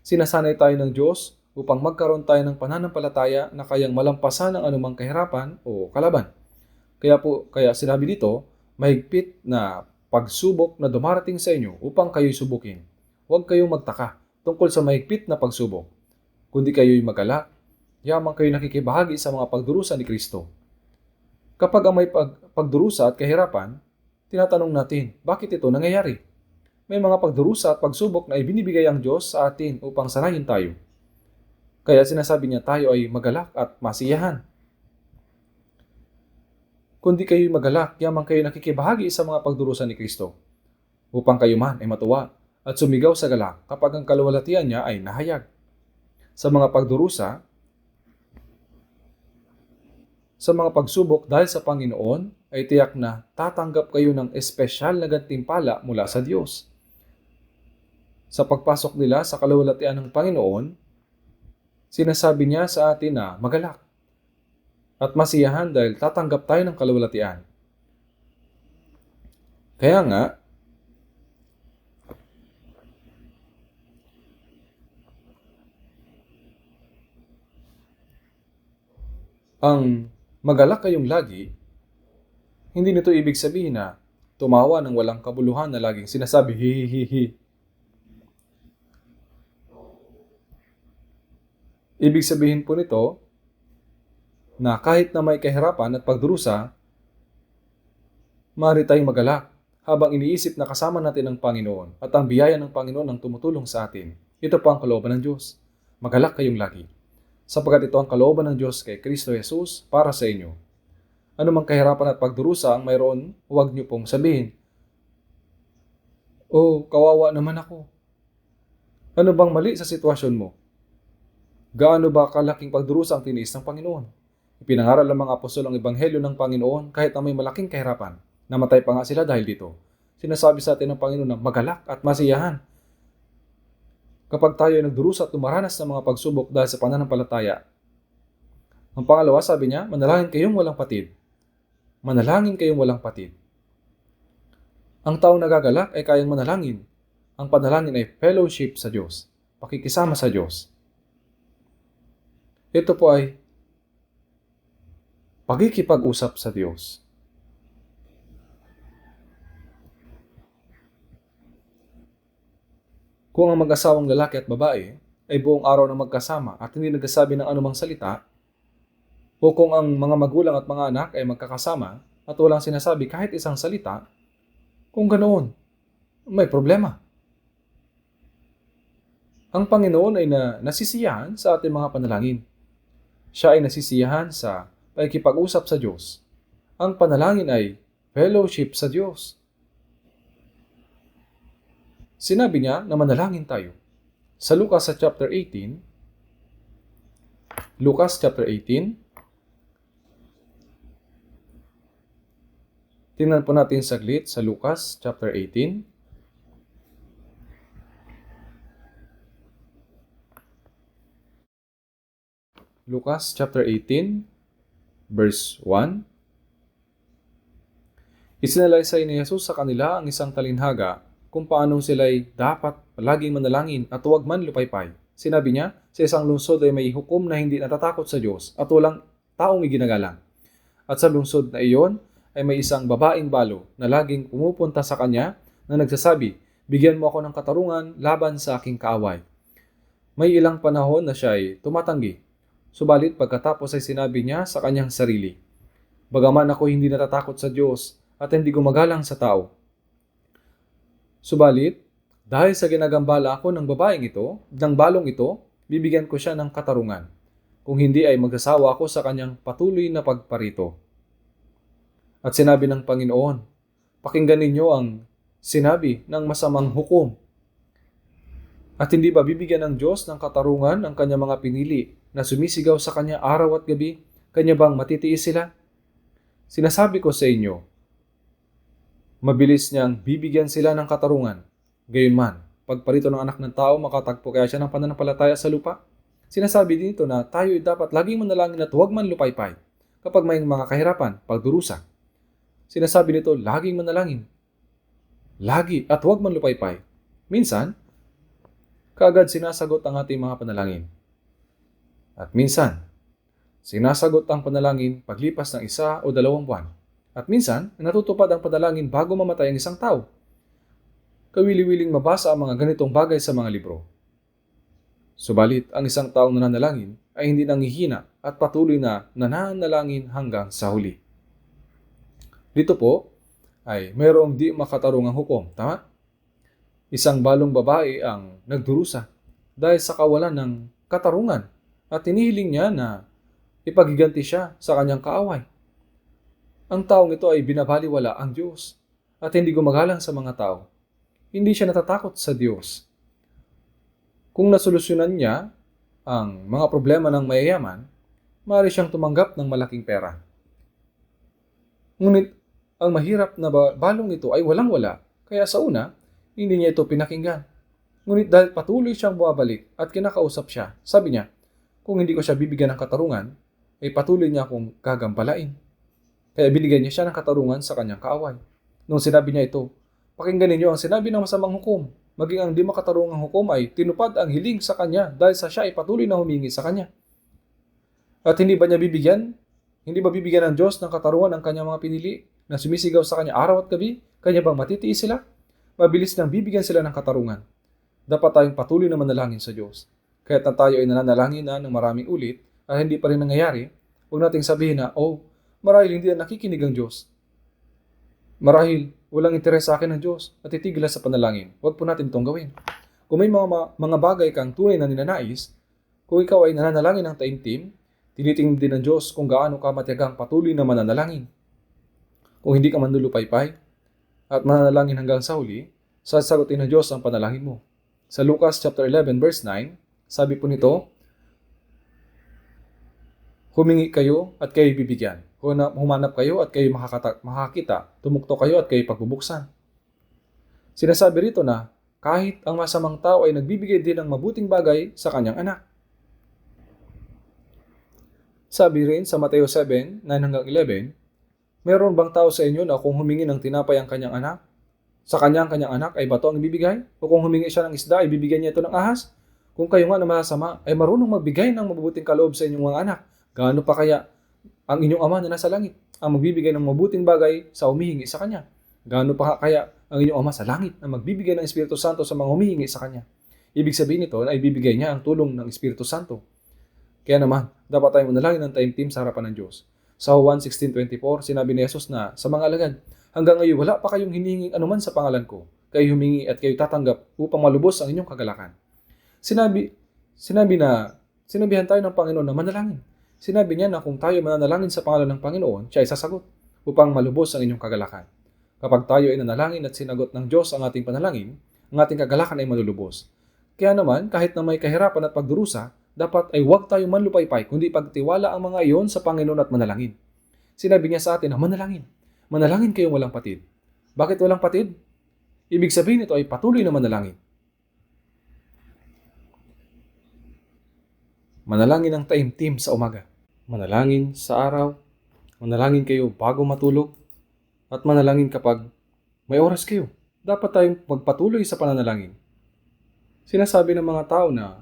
Sinasanay tayo ng Diyos upang magkaroon tayo ng pananampalataya na kayang malampasan ang anumang kahirapan o kalaban. Kaya sinabi dito, mahigpit na pagsubok na dumarating sa inyo upang kayo'y subukin. Huwag kayong magtaka tungkol sa mahigpit na pagsubok, kundi kayo'y magalak, yamang kayo'y nakikibahagi sa mga pagdurusa ni Kristo. Kapag ang may pagdurusa at kahirapan, tinatanong natin, bakit ito nangyayari? May mga pagdurusa at pagsubok na ibinibigay ang Diyos sa atin upang sanayin tayo. Kaya sinasabi niya tayo ay magalak at masiyahan. Kundi kayo'y magalak, yamang kayo'y nakikibahagi sa mga pagdurusa ni Kristo, upang kayo man ay matuwa at sumigaw sa galak kapag ang kaluwalhatian niya ay nahayag. Sa mga pagdurusa, sa mga pagsubok dahil sa Panginoon, ay tiyak na tatanggap kayo ng espesyal na gantimpala mula sa Diyos. Sa pagpasok nila sa kaluwalhatian ng Panginoon, sinasabi niya sa atin na magalak at masiyahan dahil tatanggap tayo ng kaluwalhatian. Kaya nga, ang magalak kayong lagi, hindi nito ibig sabihin na tumawa ng walang kabuluhan na laging sinasabi hihihihi. Ibig sabihin po nito na kahit na may kahirapan at pagdurusa, maaari tayong magalak habang iniisip na kasama natin ang Panginoon at ang biyaya ng Panginoon ang tumutulong sa atin. Ito po ang kalooban ng Diyos. Magalak kayong lagi, sapagkat ito ang kalooban ng Diyos kay Kristo Jesus para sa inyo. Ano mang kahirapan at pagdurusa ang mayroon, huwag niyo pong sabihin, "Oh, kawawa naman ako." Ano bang mali sa sitwasyon mo? Gaano ba kalaking pagdurusa ang tiniis ng Panginoon? Ipinangaral ng mga apostol ang ebanghelyo ng Panginoon kahit na may malaking kahirapan. Namatay pa nga sila dahil dito. Sinasabi sa atin ng Panginoon na magalak at masiyahan. Kapag tayo ay nagdurusa at dumaranas ng mga pagsubok dahil sa pananampalataya. Ang pangalawa, sabi niya, manalangin kayong walang patid. manalangin kayong walang patid. Ang taong nagagalak ay kayang manalangin. Ang panalangin ay fellowship sa Diyos, pakikisama sa Diyos. Ito po ay pagkikipag-usap sa Diyos. Kung ang mag-asawang lalaki at babae ay buong araw na magkasama at hindi nagsasabi ng anumang salita, o kung ang mga magulang at mga anak ay magkakasama at walang sinasabi kahit isang salita, kung ganoon, may problema. Ang Panginoon ay nasisiyahan sa ating mga panalangin. Siya ay nasisiyahan sa pakikipag-usap sa Diyos. Ang panalangin ay fellowship sa Diyos. Sinabi niya na manalangin tayo. Sa Lucas chapter 18, tingnan po natin saglit sa Lucas chapter 18. Lucas chapter 18, verse 1. Isinalaysay ni Jesus sa kanila ang isang talinhaga kung paano sila'y dapat palaging manalangin at huwag man lupaypay. Sinabi niya, sa isang lungsod ay may hukom na hindi natatakot sa Diyos at walang taong iginagalang. At sa lungsod na iyon ay may isang babaeng balo na laging pumupunta sa kanya na nagsasabi, bigyan mo ako ng katarungan laban sa aking kaaway. May ilang panahon na siya ay tumatanggi. Subalit pagkatapos ay sinabi niya sa kanyang sarili, bagaman ako hindi natatakot sa Diyos at hindi gumagalang sa tao. Subalit, dahil sa ginagambala ako ng balong ito, bibigyan ko siya ng katarungan. Kung hindi ay magsasawa ako sa kanyang patuloy na pagparito. At sinabi ng Panginoon, pakinggan ninyo ang sinabi ng masamang hukom. At hindi ba bibigyan ng Diyos ng katarungan ang kanyang mga pinili na sumisigaw sa kanya araw at gabi? Kanya bang matitiis sila? Sinasabi ko sa inyo, mabilis niyang bibigyan sila ng katarungan. Gayunman, pagparito ng anak ng tao, makatagpo kaya siya ng pananampalataya sa lupa? Sinasabi dito na tayo ay dapat laging manalangin at huwag man lupaypay kapag may mga kahirapan, pagdurusa. Sinasabi nito, laging manalangin. Lagi at huwag man lupaypay. Minsan, kaagad sinasagot ang ating mga panalangin. At minsan, sinasagot ang panalangin paglipas ng 1 o 2 buwan. At minsan, natutupad ang panalangin bago mamatay ang isang tao. Kawili-wiling mabasa ang mga ganitong bagay sa mga libro. Subalit, ang isang taong nananalangin ay hindi nanghihina at patuloy na nananalangin hanggang sa huli. Dito po ay mayroong di makatarungang hukom, tama? Isang balong babae ang nagdurusa dahil sa kawalan ng katarungan at tinihiling niya na ipagiganti siya sa kanyang kaaway. Ang taong ito ay binabaliwala ang Diyos at hindi gumagalang sa mga tao. Hindi siya natatakot sa Diyos. Kung nasolusyonan niya ang mga problema ng mayayaman, maaari siyang tumanggap ng malaking pera. Ngunit ang mahirap na balong ito ay walang-wala, kaya sa una, hindi niya ito pinakinggan. Ngunit dahil patuloy siyang bumabalik at kinakausap siya, sabi niya, kung hindi ko siya bibigyan ng katarungan, ay patuloy niya akong gagampalain. Kaya binigyan niya siya ng katarungan sa kanyang kaaway. Nung sinabi niya ito, pakinggan ninyo ang sinabi ng masamang hukom, maging ang di makatarungang hukom ay tinupad ang hiling sa kanya dahil sa siya ay patuloy na humingi sa kanya. At hindi ba bibigyan ng Diyos ng katarungan ang kanyang mga pinili na sumisigaw sa kanya araw at gabi? Kanya bang matitiis sila? Mabilis nang bibigyan sila ng katarungan. Dapat tayong patuloy na manalangin sa Diyos. Kahit na tayo ay nananalangin na ng maraming ulit at hindi pa rin nangyayari, huwag nating sabihin na, marahil hindi na nakikinig ang Diyos. Marahil walang interes sa akin ng Diyos at titigil sa panalangin. Huwag po natin itong gawin. Kung may mga bagay kang tunay na ninanais, kung ikaw ay nananalangin ng taimtim, tinitingnan din ng Diyos kung gaano ka matiyagang patuloy na mananalangin. Kung hindi ka manlulupaypay at mananalangin hanggang sa huli, sasagutin ng Diyos ang panalangin mo. Sa Lucas chapter 11 verse 9, sabi po nito, humingi kayo at kayo bibigyan. Humanap kayo at kayo makakita. Tumuktok kayo at kayo pagbubuksan. Sinasabi rito na kahit ang masamang tao ay nagbibigay din ng mabuting bagay sa kanyang anak. Sabi rin sa Mateo 7, 9-11, Meron bang tao sa inyo na kung humingi ng tinapay ang kanyang anak, sa kanyang anak ay bato ang ibibigay? O kung humingi siya ng isda, ibibigyan niya ito ng ahas? Kung kayo nga na masama ay marunong magbigay ng mabubuting kaloob sa inyong mga anak, gaano pa kaya ang inyong ama na nasa langit ang magbibigay ng mabuting bagay sa humihingi sa kanya? Gaano pa kaya ang inyong ama sa langit na magbibigay ng Espiritu Santo sa mga humihingi sa kanya? Ibig sabihin nito na ibibigay niya ang tulong ng Espiritu Santo. Kaya naman, dapat tayong manalangin ng taimtim sa harapan ng Diyos. Sa Juan 16:24, sinabi ni Jesus na sa mga alagad, hanggang ngayon wala pa kayong hinihinging anuman sa pangalan ko. Kayo humingi at kayo tatanggap upang malubos ang inyong kagalakan. Sinabihan tayo ng Panginoon na manalangin. Sinabi niya na kung tayo mananalangin sa pangalan ng Panginoon, siya ay sasagot upang malubos ang inyong kagalakan. Kapag tayo ay nanalangin at sinagot ng Diyos ang ating panalangin, ang ating kagalakan ay malulubos. Kaya naman, kahit na may kahirapan at pagdurusa, dapat ay huwag tayo manlupaypay, kundi pagtiwala ang mga iyon sa Panginoon at manalangin. Sinabi niya sa atin na manalangin. Manalangin kayong walang patid. Bakit walang patid? Ibig sabihin nito ay patuloy na manalangin. Manalangin ng taimtim sa umaga. Manalangin sa araw. Manalangin kayo bago matulog. At manalangin kapag may oras kayo. Dapat tayong magpatuloy sa pananalangin. Sinasabi ng mga tao na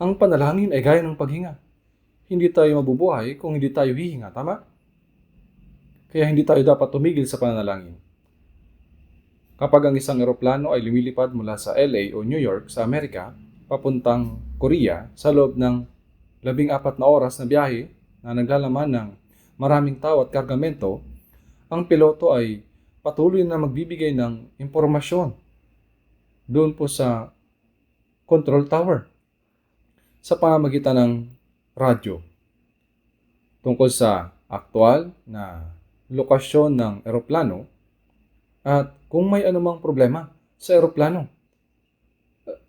ang panalangin ay gaya ng paghinga. Hindi tayo mabubuhay kung hindi tayo hihinga, tama? Kaya hindi tayo dapat tumigil sa pananalangin. Kapag ang isang eroplano ay lumilipad mula sa LA o New York sa Amerika, papuntang Korea sa loob ng 14 na oras na biyahe na naglalaman ng maraming tao at kargamento, ang piloto ay patuloy na magbibigay ng impormasyon doon po sa control tower sa pamamagitan ng radyo tungkol sa aktual na lokasyon ng eroplano at kung may anumang problema sa eroplano.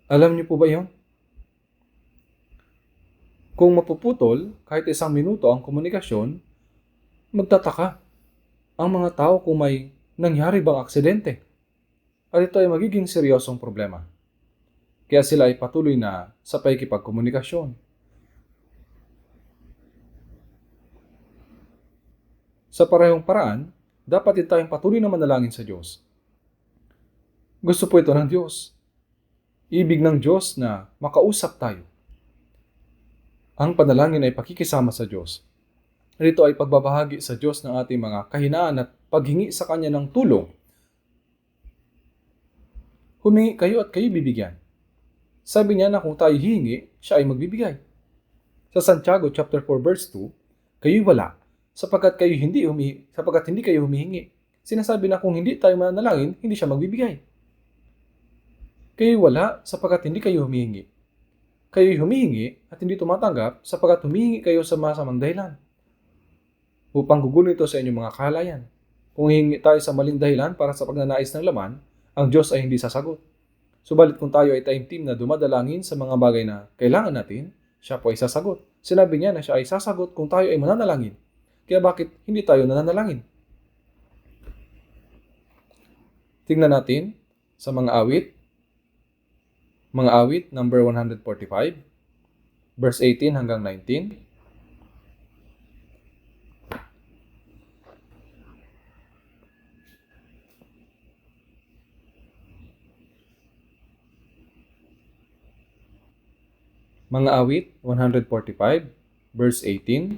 Alam niyo po ba yun? Kung mapuputol kahit 1 minuto ang komunikasyon, magtataka ang mga tao kung may nangyari bang aksidente. At ito ay magiging seryosong problema. Kaya sila ay patuloy na sa pakikipagkomunikasyon. Sa parehong paraan, dapat din tayong patuloy na manalangin sa Diyos. Gusto po ito ng Diyos. Ibig ng Diyos na makausap tayo. Ang panalangin ay pakikisama sa Diyos. Ito ay pagbabahagi sa Diyos ng ating mga kahinaan at paghingi sa Kanya ng tulong. Humingi kayo at kayo bibigyan. Sabi niya na kung tayo hihingi, siya ay magbibigay. Sa Santiago chapter 4 verse 2, kayo'y wala sapagkat hindi kayo humihingi. Sinasabi na kung hindi tayo mananalangin, hindi siya magbibigay. Kayo'y wala sapagkat hindi kayo humihingi. Kayo'y humihingi at hindi tumatanggap sapagkat humihingi kayo sa masamang dahilan upang gugulin ito sa inyong mga kahalayan. Kung hihingi tayo sa maling dahilan para sa pagnanais ng laman, ang Diyos ay hindi sasagot. Subalit kung tayo ay taimtim na dumadalangin sa mga bagay na kailangan natin, siya po ay sasagot. Sinabi niya na siya ay sasagot kung tayo ay mananalangin. Kaya bakit hindi tayo nananalangin? Tingnan natin sa mga awit. Mga awit number 145, verse 18 hanggang 19. Mga awit 145, verse 18.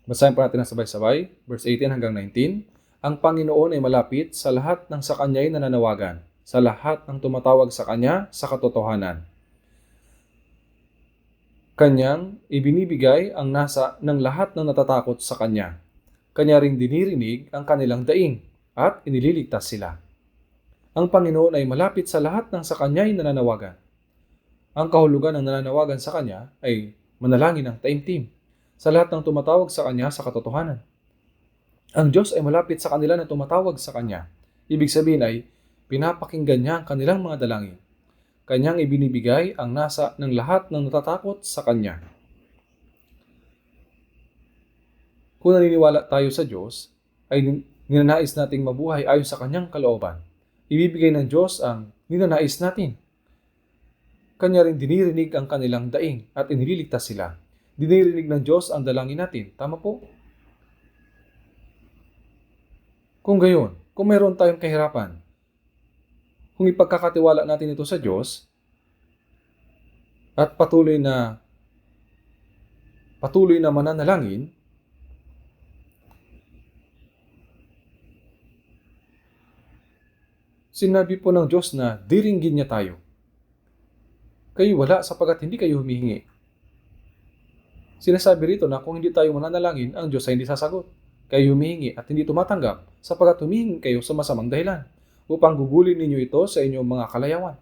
Basahin po natin na sabay-sabay, verse 18 hanggang 19. Ang Panginoon ay malapit sa lahat ng sa Kanya'y nananawagan, sa lahat ng tumatawag sa Kanya sa katotohanan. Kanyang ibinibigay ang nasa ng lahat ng natatakot sa Kanya. Kanya ring dinirinig ang kanilang daing at inililigtas sila. Ang Panginoon ay malapit sa lahat ng sa Kanya'y nananawagan. Ang kahulugan ng nananawagan sa Kanya ay manalangin ng taimtim sa lahat ng tumatawag sa Kanya sa katotohanan. Ang Diyos ay malapit sa kanila na tumatawag sa Kanya. Ibig sabihin ay pinapakinggan niya ang kanilang mga dalangin. Kanyang ibinibigay ang nasa ng lahat ng natatakot sa Kanya. Kung naniniwala tayo sa Diyos, ay ninanais nating mabuhay ayon sa Kanyang kalooban. Ibibigay ng Diyos ang ninanais natin. Kanya rin dinirinig ang kanilang daing at inililigtas sila. Dinirinig ng Diyos ang dalangin natin. Tama po? Kung gayon, kung mayroon tayong kahirapan, kung ipagkakatiwala natin ito sa Diyos at patuloy na mananalangin, sinabi po ng Diyos na diringgin niya tayo. Kayo wala sapagat hindi kayo humihingi. Sinasabi rito na kung hindi tayo mananalangin, ang Diyos ay hindi sasagot. Kayo humihingi at hindi tumatanggap sapagat humihingi kayo sa masamang dahilan upang gugulin ninyo ito sa inyong mga kalayawan.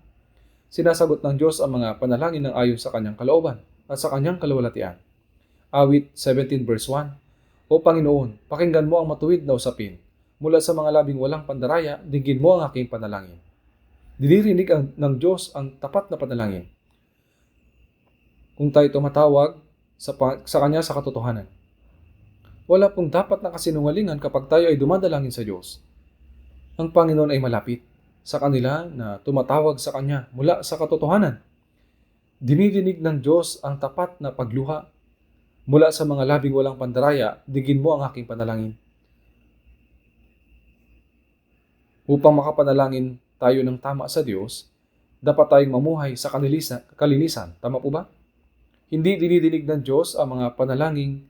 Sinasagot ng Diyos ang mga panalangin ng ayon sa kanyang kalooban at sa kanyang kaluwalhatian. Awit 17 verse 1. O Panginoon, pakinggan mo ang matuwid na usapin. Mula sa mga labing walang pandaraya, dinggin mo ang aking panalangin. Dinirinig ng Diyos ang tapat na panalangin. Kung tayo tumatawag sa Kanya sa katotohanan. Wala pong dapat na kasinungalingan kapag tayo ay dumadalangin sa Diyos. Ang Panginoon ay malapit sa kanila na tumatawag sa Kanya mula sa katotohanan. Dinidinig ng Diyos ang tapat na pagluha. Mula sa mga labing walang pandaraya, digin mo ang aking panalangin. Upang makapanalangin tayo ng tama sa Diyos, dapat tayong mamuhay sa kalinisan. Tama po ba? Hindi dinidinig ng Diyos ang mga panalangin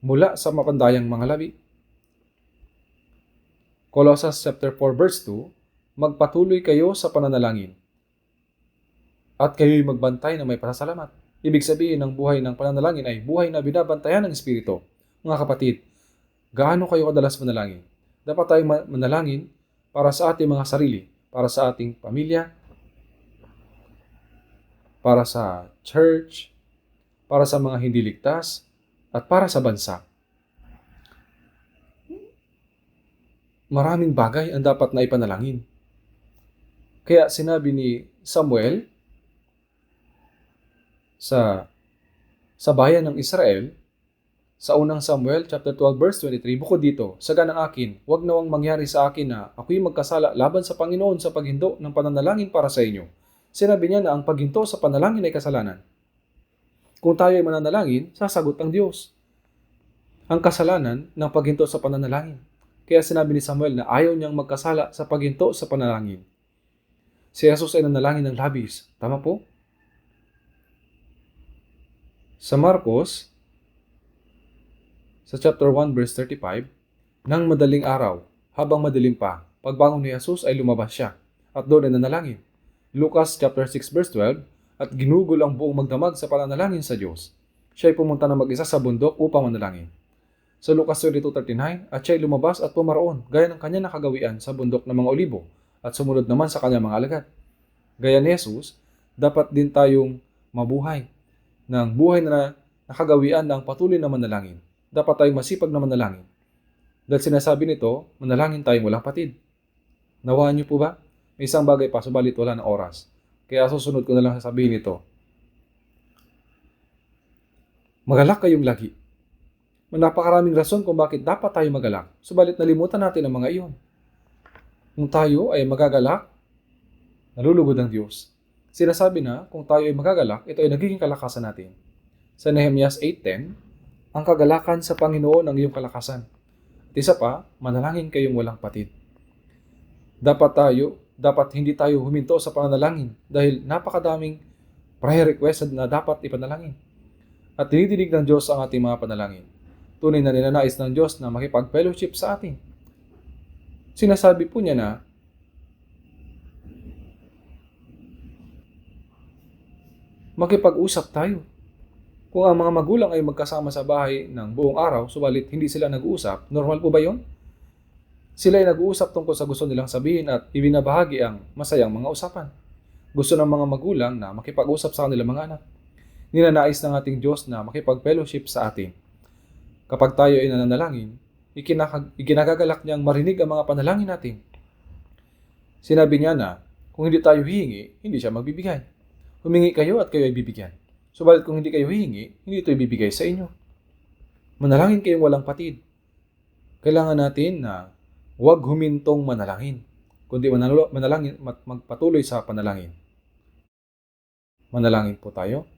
mula sa mapandayang mga labi. Colossians chapter 4 verse 2, magpatuloy kayo sa pananalangin at kayo'y magbantay na may pasasalamat. Ibig sabihin ng buhay ng pananalangin ay buhay na binabantayan ng Espiritu. Mga kapatid, gaano kayo kadalas manalangin? Dapat tayong manalangin para sa ating mga sarili, para sa ating pamilya, para sa church, para sa mga hindi ligtas, at para sa bansa. Maraming bagay ang dapat na ipanalangin. Kaya sinabi ni Samuel sa bayan ng Israel, sa unang Samuel chapter 12 verse 23, bukod dito, saga ng akin, huwag nawang mangyari sa akin na ako'y magkasala laban sa Panginoon sa paghinto ng pananalangin para sa inyo. Sinabi niya na ang paghinto sa panalangin ay kasalanan. Kung tayo ay mananalangin, sasagot ang Diyos ang kasalanan ng paghinto sa pananalangin. Kaya sinabi ni Samuel na ayaw niyang magkasala sa paghinto sa panalangin. Si Jesus ay nanalangin ng labis. Tama po? Sa Marcos, sa chapter 1 verse 35, nang madaling araw, habang madilim pa, pagbangon ni Jesus ay lumabas siya at doon ay nanalangin. Lucas chapter 6 verse 12, at ginugol ang buong magdamag sa pananalangin sa Diyos. Siya ay pumunta na mag-isa sa bundok upang manalangin. Sa Lucas 22:39, at siya ay lumabas at pumaroon gaya ng kanya nakagawian sa bundok ng mga olibo at sumunod naman sa kanyang mga alagad. Gaya ni Jesus, dapat din tayong mabuhay ng buhay na nakagawian ng patuloy na manalangin. Dapat tayong masipag na manalangin. Dahil sinasabi nito, manalangin tayong walang patid. Nawaan niyo po ba? May isang bagay pa, subalit wala ng oras. Kaya susunod ko na lang sasabihin ito. Magalak kayong lagi. Napakaraming rason kung bakit dapat tayo magalak. Subalit nalimutan natin ang mga iyon. Kung tayo ay magagalak, nalulugod ang Diyos. Sinasabi na kung tayo ay magagalak, ito ay nagiging kalakasan natin. Sa Nehemias 8:10, ang kagalakan sa Panginoon ang iyong kalakasan. At isa pa, manalangin kayong walang patid. Dapat hindi tayo huminto sa pananalangin dahil napakadaming prayer request na dapat ipanalangin. At tinidinig ng Diyos ang ating mga panalangin. Tunay na ninanais ng Diyos na makipag-fellowship sa atin. Sinasabi po niya na makipag-usap tayo. Kung ang mga magulang ay magkasama sa bahay ng buong araw, subalit hindi sila nag-uusap, normal po ba yon? Sila ay nag-uusap tungkol sa gusto nilang sabihin at ibinabahagi ang masayang mga usapan. Gusto ng mga magulang na makipag-usap sa kanilang mga anak. Ninanais ng ating Diyos na makipag-fellowship sa atin. Kapag tayo ay nananalangin, ikinagagalak niyang marinig ang mga panalangin natin. Sinabi niya na kung hindi tayo hihingi, hindi siya magbibigay. Humingi kayo at kayo ay bibigyan. Subalit kung hindi kayo hihingi, hindi ito ibibigay sa inyo. Manalangin kayong walang patid. Kailangan natin na huwag humintong manalangin, kundi magpatuloy sa panalangin. Manalangin po tayo.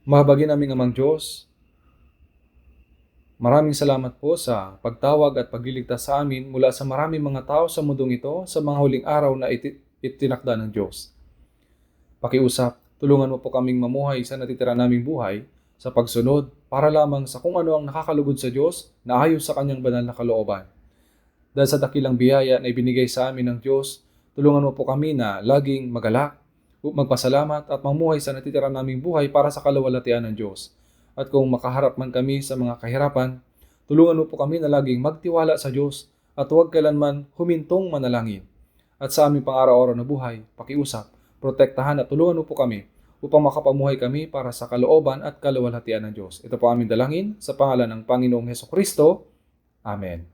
Mahabagin naming Amang Diyos, Maraming salamat po sa pagtawag at pagliligtas sa amin mula sa maraming mga tao sa mundong ito sa mga huling araw na itinakda ng Diyos. Pakiusap, tulungan mo po kaming mamuhay sa natitira naming buhay sa pagsunod para lamang sa kung ano ang nakakalugod sa Diyos na ayon sa kanyang banal na kalooban. Dahil sa dakilang biyaya na ibinigay sa amin ng Diyos, tulungan mo po kami na laging magalak, magpasalamat at mamuhay sa natitira naming buhay para sa kalawalatian ng Diyos. At kung makaharap man kami sa mga kahirapan, tulungan mo po kami na laging magtiwala sa Diyos at huwag kailanman humintong manalangin. At sa aming pang-araw-araw na buhay, pakiusap, protektahan at tulungan mo po kami upang makapamuhay kami para sa kalooban at kalawalhatian ng Diyos. Ito po aming dalangin sa pangalan ng Panginoong Hesukristo. Amen.